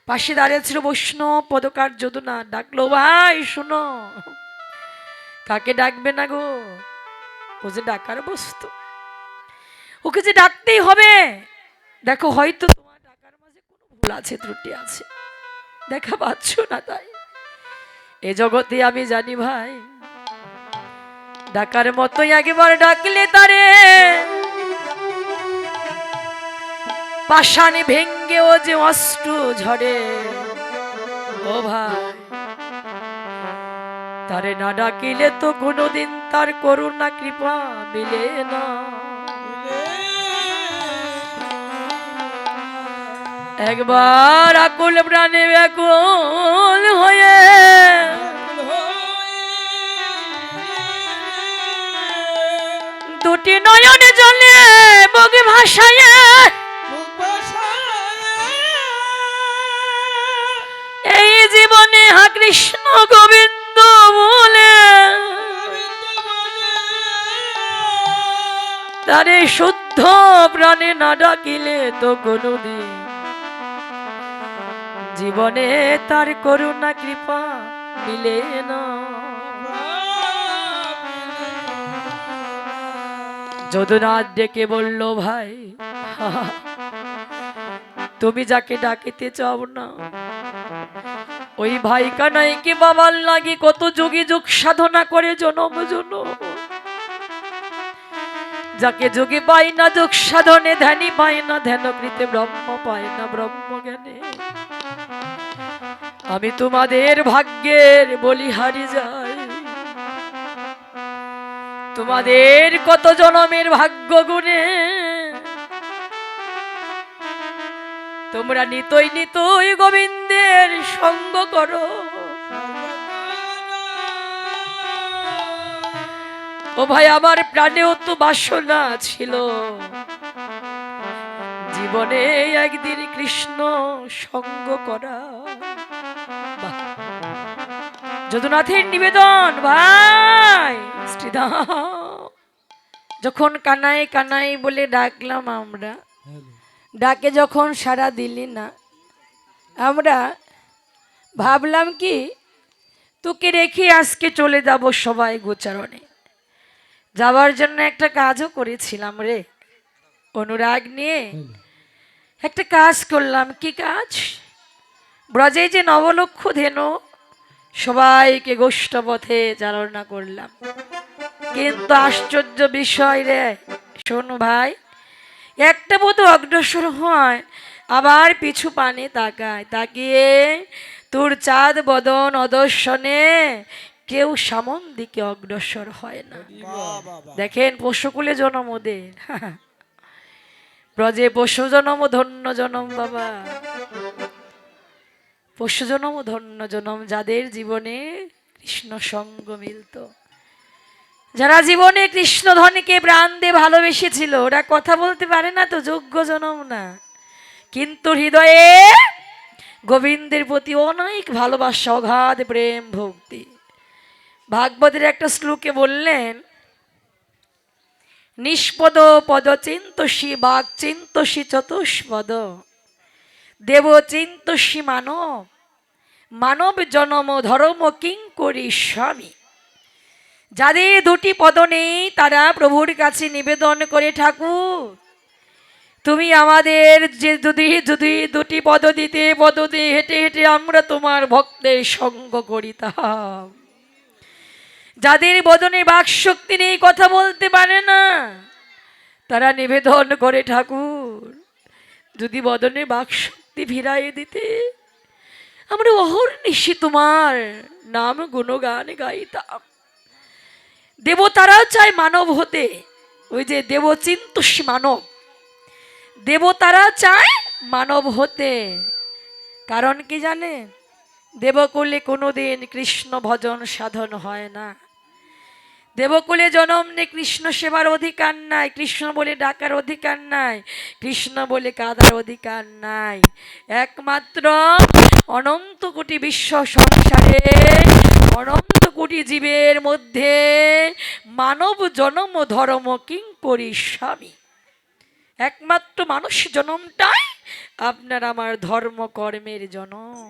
পাশে দাঁড়িয়ে ছিল বৈষ্ণব পদকার যদুনা, ডাকলো, ভাই শুনো, কাকে ডাকবে না গো? ও যে ডাকার বস্তু, ওকে যে ডাকতেই হবে। দেখো হয়তো তোমার ডাকার মাঝে কোনো ভুল আছে, ত্রুটি আছে, দেখা পাচ্ছ না, তাই এ জগতে আমি জানি ভাই, ডাকার মতোই একবার ডাকলে তারে পাষাণে ভেঙ্গে ও যে অস্ত্র ঝরে। ও ভাই, তারে না ডাকিলে তো কোনোদিন তার করুণা কৃপা মিলে না। একবার আকুল প্রাণে ব্যাকুল হয়ে দুটি নয়নে জলে বগে ভাসায় এই জীবনে হা কৃষ্ণ গোবিন্দ বলে তারে শুদ্ধ প্রাণে না ডাকিলে তো কোনদিন জীবনে তার করুণা কৃপা মিলে না। যদুনাথ ডেকে বলল, ভাই তুমি যাকে ডাকিতে চাও না, ওই ভাই কানাইকে বাবার লাগি কত যোগী যোগ সাধনা করে জনম জনম, যাকে যোগী পাই না যোগ সাধনে, ধ্যানী পায় না ধ্যানকৃতে, ব্রহ্ম পায় না ব্রহ্ম জ্ঞানে, আমি তোমাদের ভাগ্যের বলিহারি যাই। তোমাদের কত জনমের ভাগ্য গুণে তোমরা নিতই নিতই গোবিন্দের সঙ্গ করো। ও ভাই, আমার প্রাণেও তো বাসনা ছিল জীবনে একদিন কৃষ্ণ সঙ্গ করা। যদুনাথের নিবেদন, ভাই শ্রীধাম, যখন কানাই কানাই বলে ডাকলাম আমরা, ডাকে যখন সাড়া দিলি না, আমরা ভাবলাম কি তোকে রেখে আজকে চলে যাব সবাই গোচারণে। যাওয়ার জন্য একটা কাজও করেছিলাম রে, অনুরাগ নিয়ে একটা কাজ করলাম। কি কাজ? ব্রজে যে নবলক্ষ ধেনু সবাইকে গোষ্ঠপথে চালনা করলাম, কিন্তু আশ্চর্য বিষয় রে, শোনো ভাই, একটা বোধ অগ্রসর হয় আবার পিছু পানে তাকায়, তাকিয়ে তোর চাঁদ বদন অদর্শনে কেউ সামন দিকে অগ্রসর হয় না। দেখেন পশুকুলে জনম ওদের, ব্রজে পশু জনম ধন্য জনম বাবা, পশু জনম ধন্য জনম, যাদের জীবনে কৃষ্ণ সঙ্গ মিলত, যারা জীবনে কৃষ্ণধনকে প্রাণ দিয়ে ভালোবেসেছিল ওরা কথা বলতে পারে না, তো যোগ্য জনম না, কিন্তু হৃদয়ে গোবিন্দের প্রতি অনেক ভালোবাসা, অগাধ প্রেম ভক্তি। ভাগবতের একটা শ্লোকে বললেন, নিষ্পদ পদ চিন্তসী বাক চিন্তসী চতুষ্পদ, দেব চিন্তসী মানব, মানব জনম ধর্ম কিং করি স্বামী। যাদের দুটি পদ নেই তারা প্রভুর কাছে নিবেদন করে, ঠাকুর তুমি আমাদের যে যদি যদি দুটি পদ দিতে, পদ দিয়ে হেঁটে হেঁটে আমরা তোমার ভক্তের সঙ্গ করিতাম। যাদের বদনে বাকশক্তি নেই, কথা বলতে পারে না, তারা নিবেদন করে, ঠাকুর যদি বদনে বাকশক্তি ফিরাইয়ে দিতে আমরা অহর্নিশি তোমার নাম গুণগান গাইতাম। দেবতারা চায় মানব হতে, ওই যে দেবচিন্তসী মানব, দেবতারা চায় মানব হতে। কারণ কি জানে, দেবকুলে কোনোদিন কৃষ্ণ ভজন সাধন হয় না। দেবকুলে জনম নে কৃষ্ণ সেবার অধিকার নাই, কৃষ্ণ বলে ডাকার অধিকার নাই, কৃষ্ণ বলে কাঁদার অধিকার নাই। একমাত্র অনন্ত কোটি বিশ্ব সংসারে অনন্ত কোটি জীবের মধ্যে মানব জনম ধর্ম কিং করি স্বামী। একমাত্র মানুষ জনমটাই আপনার আমার ধর্ম কর্মের জনম,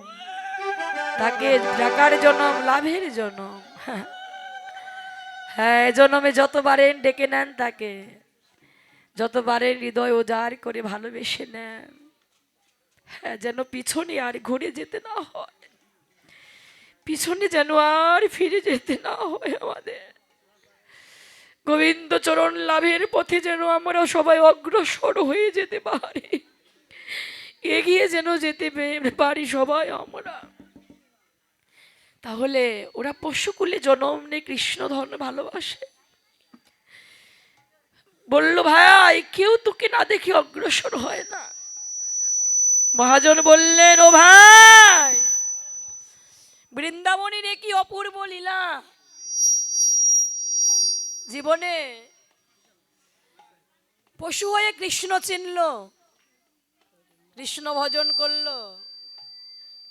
তাকে ডাকার জনম, লাভের জনম। হ্যাঁ, জনমে যতবারেন ডেকে নেন তাকে, যতবারেন হৃদয় উজাড় করে ভালোবেসে নেন, হ্যাঁ, যেন পিছনে আর ঘুরে যেতে না হয়, পিছনে যেন আর ফিরে যেতে না হয়। আমাদের গোবিন্দ চরণ লাভের পথে যেন আমরা সবাই অগ্রসর হয়ে যেতে পারি, এগিয়ে যেন যেতে পারি সবাই আমরা। তাহলে ওরা পশুকুলে জনম নেই কৃষ্ণ ধন ভালোবাসে। বলল, ভাই কেউ তোকে না দেখে অগ্রসর হয় না। মহাজন বললেন, ও ভাই, বৃন্দাবনের কি অপূর্ব লীলা। জীবনে পশু হয়ে কৃষ্ণ চিনল, কৃষ্ণ ভজন করলো,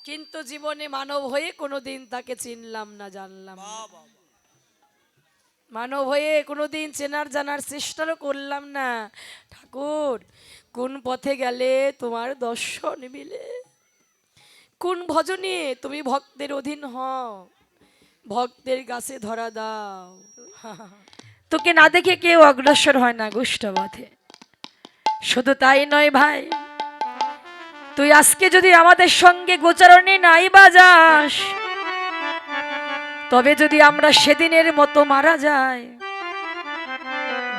কিন্তু জীবনে মানব হয়ে কোনোদিন তাকে চিনলাম না, জানলাম না। মানব হয়ে কোনোদিন চেনার জানার চেষ্টারও করলাম না। ঠাকুর কোন পথে গেলে তোমার দর্শন মিলে, কোন ভজনে তুমি ভক্তের অধীন হও, ভক্তের গাছে ধরা দাও। তোকে না দেখে কেউ অগ্রসর হয় না গোষ্ঠপথে। শুধু তাই নয় ভাই, তুই আজকে যদি আমাদের সঙ্গে গোচারণে নাই বাজাস, তবে যদি আমরা সেদিনের মতো মারা যাই,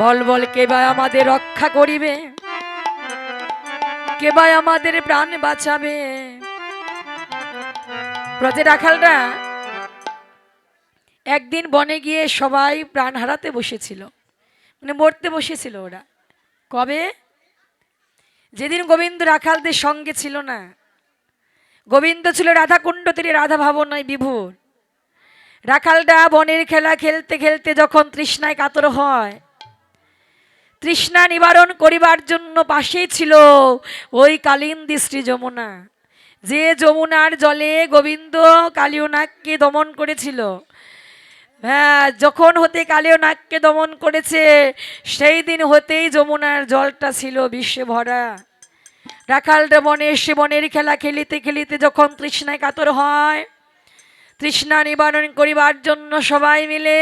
বল বল কে বা আমাদের রক্ষা করিবে, কে বা আমাদের প্রাণ বাঁচাবে। ব্রজের রাখালরা একদিন বনে গিয়ে সবাই প্রাণ হারাতে বসেছিল, মানে মরতে বসেছিল ওরা। কবে? যেদিন গোবিন্দ রাখালদের সঙ্গে ছিল না। গোবিন্দ ছিল রাধাকুণ্ড তীরে রাধা ভাবনায় বিভোর। রাখালরা বনের খেলা খেলতে খেলতে যখন তৃষ্ণায় কাতর হয়, তৃষ্ণা নিবারণ করিবার জন্য পাশেই ছিল ওই কালিন্দী শ্রী যমুনা, যে যমুনার জলে গোবিন্দ কালিয়নাগকে দমন করেছিল। হ্যাঁ, যখন হতে কালিয়নাগকে দমন করেছে সেই দিন হতেই যমুনার জলটা ছিল বিষে ভরা। রাখালরা বনে এসে বনের খেলা খেলিতে খেলিতে যখন তৃষ্ণায় কাতর হয়, তৃষ্ণা নিবারণ করিবার জন্য সবাই মিলে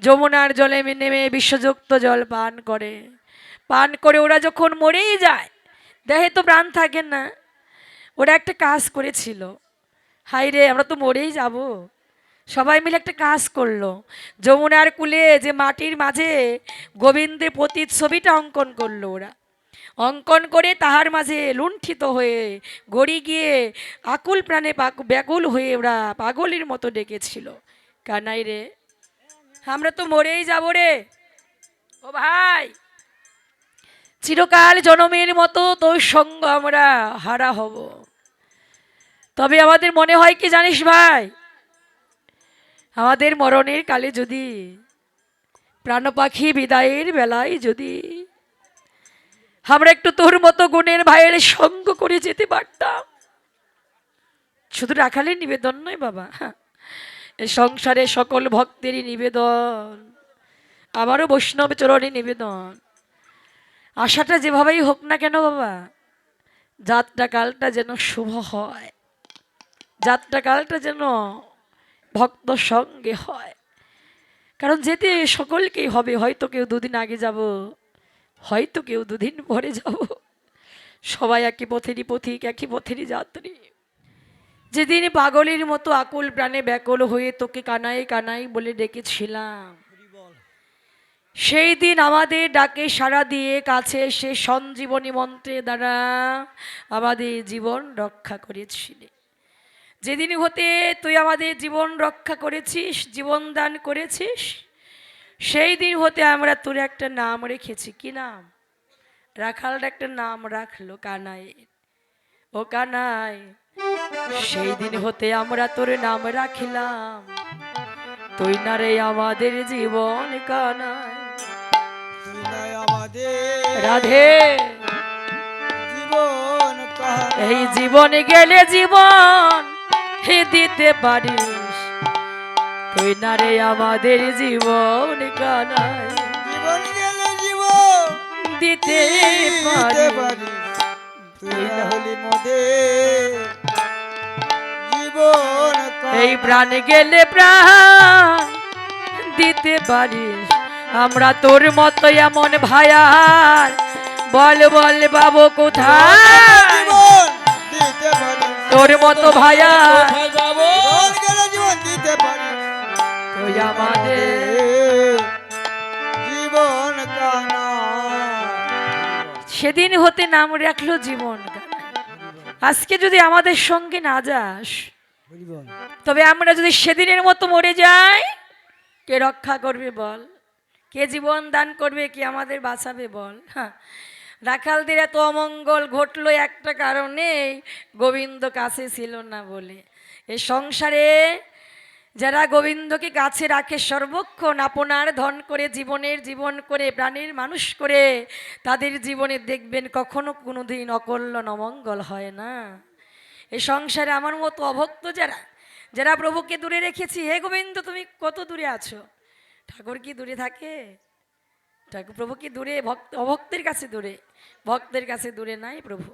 যমুনার জলে নেমে বিষযুক্ত জল পান করে। পান করে ওরা যখন মরেই যায়, দেহে তো প্রাণ থাকে না, ওরা একটা কাজ করেছিল, হাই রে আমরা তো মরেই যাব। সবাই মিলে একটা কাজ করলো, যমুনার কূলে যে মাটির মাঝে গোবিন্দের প্রতিচ্ছবিটা অঙ্কন করলো। ওরা অঙ্কন করে তাহার মাঝে লুণ্ঠিত হয়ে গড়ি গিয়ে আকুল প্রাণে ব্যাকুল হয়ে ওরা পাগলের মতো ডেকেছিল, কানাই রে আমরা তো মরেই যাব রে, ও ভাই চিরকাল জনমের মতো তোর সঙ্গ আমরা হারা হব। তবে আমাদের মনে হয় কি জানিস ভাই, আমাদের মরণের কালে যদি প্রাণ পাখি বিদায়ের বেলায় যদি আমরা একটু তোর মতো গুণের ভাইয়ের সঙ্গ করে যেতে পারতাম। শুধু রাখালের নিবেদন নয় বাবা, এ সংসারে সকল ভক্তেরই নিবেদন, আমারও বৈষ্ণব চরণে নিবেদন। আশাটা যেভাবেই হোক না কেন বাবা, যাত্রা কালটা যেন শুভ হয়, যাত্রা কালটা যেন ভক্ত সঙ্গে হয়। কারণ যেতে সকলকেই হবে, হয়তো কেউ দুদিন আগে যাব, হয়তো কেউ দুদিন পরে যাব, সবাই একই পথেরই পথিক, একই পথেরই যাত্রী। যেদিন পাগলের মতো আকুল প্রাণে ব্যাকুল হয়ে তোকে কানাই কানাই বলে ডেকেছিলাম, সেই দিন আমাদের ডাকে সাড়া দিয়ে কাছে এসে সঞ্জীবনী মন্ত্রে দ্বারা আমাদের জীবন রক্ষা করেছিলে। যেদিন হতে তুই আমাদের জীবন রক্ষা করেছিস, জীবন দান করেছিস, সেই দিন হতে আমরা তোর একটা নাম রেখেছি। কি নাম? রাখালটা একটা নাম রাখলো কানাই। ও কানাই, সেই দিন হতে আমরা তোর নাম রাখিলাম, তুই না রে আমাদের জীবন কানাই। তুই নাই আমাদের রাধে, জীবন কাহার। এই জীবন গেলে জীবন হে দিতে পারিস, তুই না রে আমাদের জীবন কানাই। জীবন গেলে জীবন দিতে দিতে পারিস, পারিস। তুই না হলি মোদের জীবন এই কাহার। প্রাণ গেলে প্রাণ দিতে পারিস, আমরা তোর মতো এমন ভাইয়ার বল বল বাবু কোথায়? জীবন দিতে পারিস। তোর মতো ভাইয়া কোথায় যাবো? জীবন গেলে জীবন দিতে পারিস। তুই আমাদের। জীবন কানা। সেদিন হতে নাম রাখলো জীবন কানাই। আজকে যদি আমাদের সঙ্গে না যাস, তবে আমরা যদি সেদিনের মতো মরে যাই, কে রক্ষা করবে বল? কে জীবন দান করবে? কে আমাদের বাঁচাবে বল? হ্যাঁ, রাখালদের এত অমঙ্গল ঘটলো একটা কারণে, গোবিন্দ কাছে ছিল না বলে। এ সংসারে যারা গোবিন্দকে কাছে রাখে সর্বক্ষণ, আপনার ধন করে, জীবনের জীবন করে, প্রাণীর মানুষ করে, তাদের জীবনে দেখবেন কখনো কোনো দিন অকল্যাণ অমঙ্গল হয় না। এ সংসারে আমার মতো অভক্ত যারা, যারা প্রভুকে দূরে রেখেছি, হে গোবিন্দ তুমি কত দূরে আছো? ঠাকুর কি দূরে থাকে? ঠাকুর প্রভু কি দূরে? অভক্তের কাছে দূরে, ভক্তের কাছে দূরে নাই প্রভু,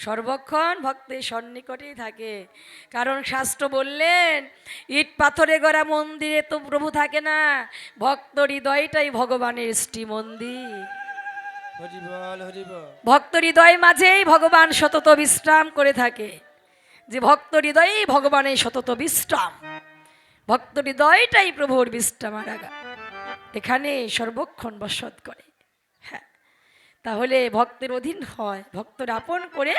সর্বক্ষণ ভক্তের সন্নিকটেই থাকে। কারণ শাস্ত্র বললেন, ইট পাথরে গড়া মন্দিরে তো প্রভু থাকে না, ভক্ত হৃদয়টাই ভগবানের শ্রী মন্দির। হরি বল, হরি বল। ভক্ত হৃদয় মাঝেই ভগবান সতত বিশ্রাম করে থাকে। যে ভক্ত হৃদয়েই ভগবানের সতত বিশ্রাম, ভক্ত হৃদয়টাই প্রভুর বিশ্রামাগার, এখানে সর্বক্ষণ বসত করে। হ্যাঁ, তাহলে ভক্তের অধীন হয়, ভক্তর আপন করে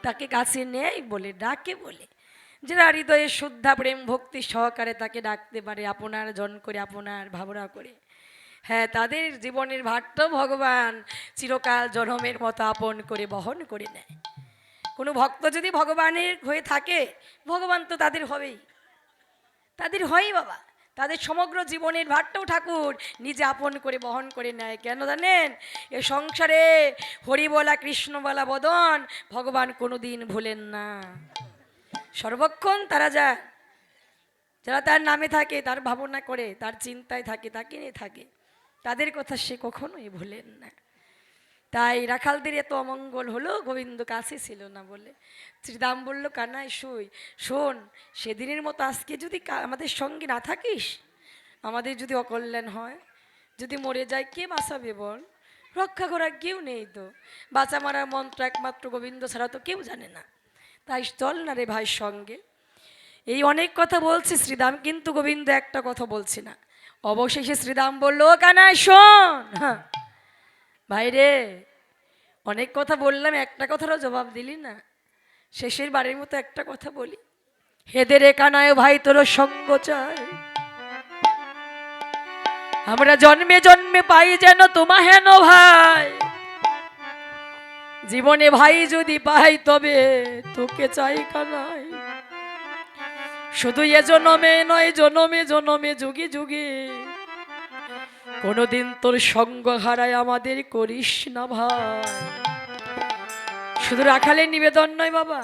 তাকে কাছে নেয় বলে, ডাকে বলে। যারা হৃদয়ে শুদ্ধা প্রেম ভক্তি সহকারে তাকে ডাকতে পারে, আপনার জন করে, আপনার ভাবনা করে, হ্যাঁ, তাদের জীবনের ভারটাও ভগবান চিরকাল জনমের মতো আপন করে বহন করে নেয়। কোনো ভক্ত যদি ভগবানের হয়ে থাকে, ভগবান তো তাদের হবেই, তাদের হয়ই বাবা। তাদের সমগ্র জীবনের ভারটাও ঠাকুর নিজে আপন করে বহন করে নেয়। কেন জানেন? এ সংসারে হরি বলা কৃষ্ণ বলা বদন ভগবান কোনো দিন ভুলেন না। সর্বক্ষণ তারা যারা তার নামে থাকে, তার ভাবনা করে, তার চিন্তায় থাকে, তাকে নিয়ে থাকে, তাদের কথা সে কখনোই ভুলেন না। তাই রাখালদের এত অমঙ্গল হলো, গোবিন্দ কাছে ছিল না বলে। শ্রীদাম বলল, কানাই শোন, সেদিনের মতো আজকে যদি আমাদের সঙ্গে না থাকিস, আমাদের যদি অকল্যাণ হয়, যদি মরে যায়, কে বাঁচাবে বল? রক্ষা করার কেউ নেই তো, বাঁচা মারার মন্ত্র একমাত্র গোবিন্দ ছাড়া তো কেউ জানে না। তাই চল না রে ভাইয়ের সঙ্গে। এই অনেক কথা বলছে শ্রীদাম, কিন্তু গোবিন্দ একটা কথা বলছে না। অবশেষে শ্রীদাম বলল, কানাই শোন, হ্যাঁ ভাই রে, অনেক কথা বললাম, একটা কথারও জবাব দিলি না। শেষের বারের মতো একটা কথা বলি, হেদে রে কানায় ভাই তোর সঙ্গ চাই, আমরা জন্মে জন্মে পাই যেন তোমা হেন ভাই, জীবনে ভাই যদি পাই তবে তোকে চাই কানাই, শুধু এ জনমে নয়, জনমে জনমে যুগে যুগে কোনোদিন তোর সঙ্গ হারায় আমাদের করিস না ভাই। শুধু রাখালের নিবেদন নয় বাবা,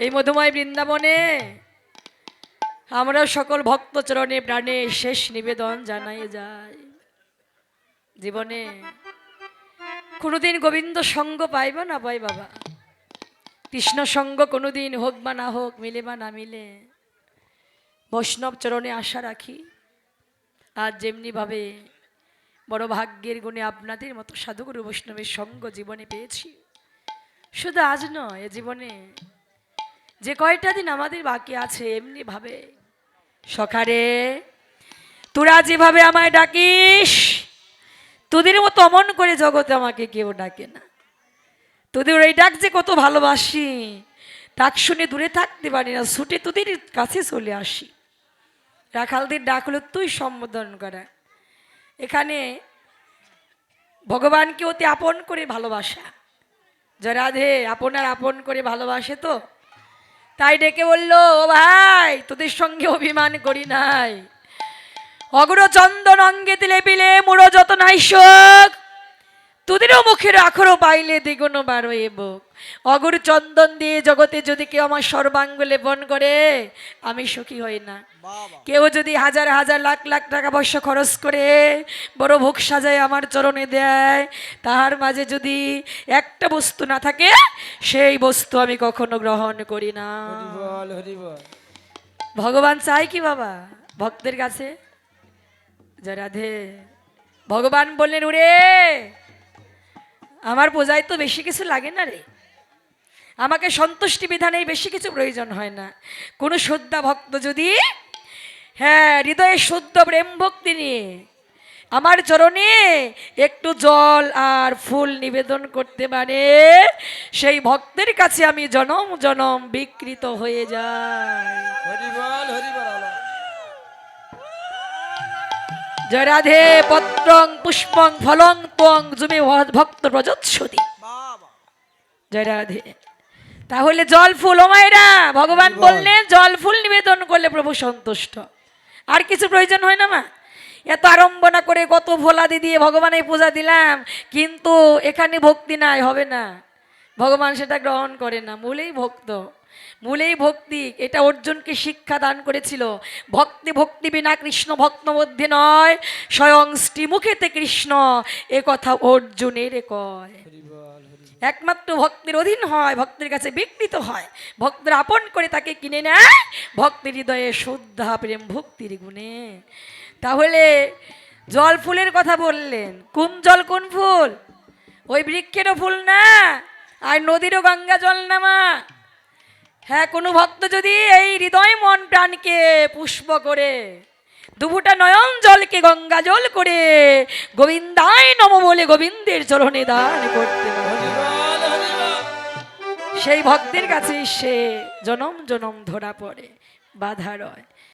এই মধুময় বৃন্দাবনে আমরা সকল ভক্ত চরণে প্রাণে শেষ নিবেদন জানাই যায়। জীবনে কোনোদিন গোবিন্দ সঙ্গ পাইব না পাই বাবা, কৃষ্ণ সঙ্গ কোনোদিন হোক বা না হোক, মিলে বা না মিলে, বৈষ্ণব চরণে আশা রাখি। আজ যেমনি ভাবে বড় ভাগ্যের গুণে আপনাদের মতো সাধুগুরু বৈষ্ণবের সঙ্গ জীবনে পেয়েছি, শুধু আজ নয়, এ জীবনে যে কয়টা দিন আমাদের বাকি আছে, এমনি ভাবে সখারে তোরা যেভাবে আমায় ডাকিস, তোদের মতো অমন করে জগতে আমাকে কেউ ডাকে না। তোদের ওই ডাক যে কত ভালোবাসি, ডাক শুনে দূরে থাকতে পারি না, ছুটে তোদের কাছে চলে আসি। রাখালদের ডাক হলো তুই সম্বোধন করা। এখানে ভগবানকে অতি আপন করে ভালোবাসা, যে রাধে আপনার আপন করে ভালোবাসে তো, তাই ডেকে বলল, ও ভাই তোদের সঙ্গে অভিমান করি নাই। অগ্র চন্দন অঙ্গে তিলে পিলে মুড়ো যত নাই শোক, তোদেরও মুখের আখরও পাইলে দ্বিগুণ বারো এবক। অগর চন্দন দিয়ে জগতে যদি কেউ আমার সর্বাঙ্গ লেপন করে, আমি সুখী হই না। কেউ যদি হাজার হাজার লাখ লাখ টাকা পয়সা খরচ করে বড় ভোগ সাজায় আমার চরণে দেয়, তাহার মাঝে যদি একটা বস্তু না থাকে, সেই বস্তু আমি কখনো গ্রহণ করি না। ভগবান চাই কি বাবা ভক্তের কাছে? জয় রাধে। ভগবান বললেন, ওরে আমার পূজায় তো বেশি কিছু লাগে না রে, আমাকে সন্তুষ্টি বিধানেই বেশি কিছু প্রয়োজন হয় না। কোনো শ্রদ্ধা ভক্ত যদি হৃদয়ে শুদ্ধ প্রেম ভক্তি নিয়ে আমার চরণে একটু জল আর ফুল নিবেদন করতে পারে, সেই ভক্তের কাছে আমি জনম জনম বিকৃত হয়ে যাই। জয় রাধে। পত্রং পুষ্পং ফলং ত্বং জুমে ভক্ত প্রযচ্ছতি। জয় রাধে। তাহলে জল ফুল, ও মায়েরা ভগবান বললেন জল ফুল নিবেদন করলে প্রভু সন্তুষ্ট, আর কিছু প্রয়োজন হয় না মা। এত আড়ম্বনা করে কত ভোলাদি দিয়ে ভগবানের পূজা দিলাম, কিন্তু এখানে ভক্তি নাই, হবে না। ভগবান সেটা গ্রহণ করে না। মূলেই ভক্ত, মূলেই ভক্তি, এটা অর্জুনকে শিক্ষা দান করেছিল। ভক্তি ভক্তি বিনা কৃষ্ণ ভক্ত মধ্যে নয়, স্বয়ং শ্রীমুখেতে কৃষ্ণ, এ কথা অর্জুনের কয়। একমাত্র ভক্তের অধীন হয়, ভক্তের কাছে বিকৃত হয়, ভক্তের আপন করে তাকে কিনে নেয় ভক্তের হৃদয়ে শুদ্ধা প্রেম ভক্তির গুণে। তাহলে জল ফুলের কথা বললেন, কোন জল কোন ফুল? ওই বৃক্ষেরও ফুল না, আর নদীরও গঙ্গা জল না মা। হ্যাঁ, কোনো ভক্ত যদি এই হৃদয় মন প্রাণকে পুষ্প করে, দুপুটা নয়ন জলকে গঙ্গা জল করে গোবিন্দায় নম বলে গোবিন্দের চরণে দান করতে পারে, সেই ভক্তের কাছে সে জনম জনম ধরা পড়ে, বাধা রয়।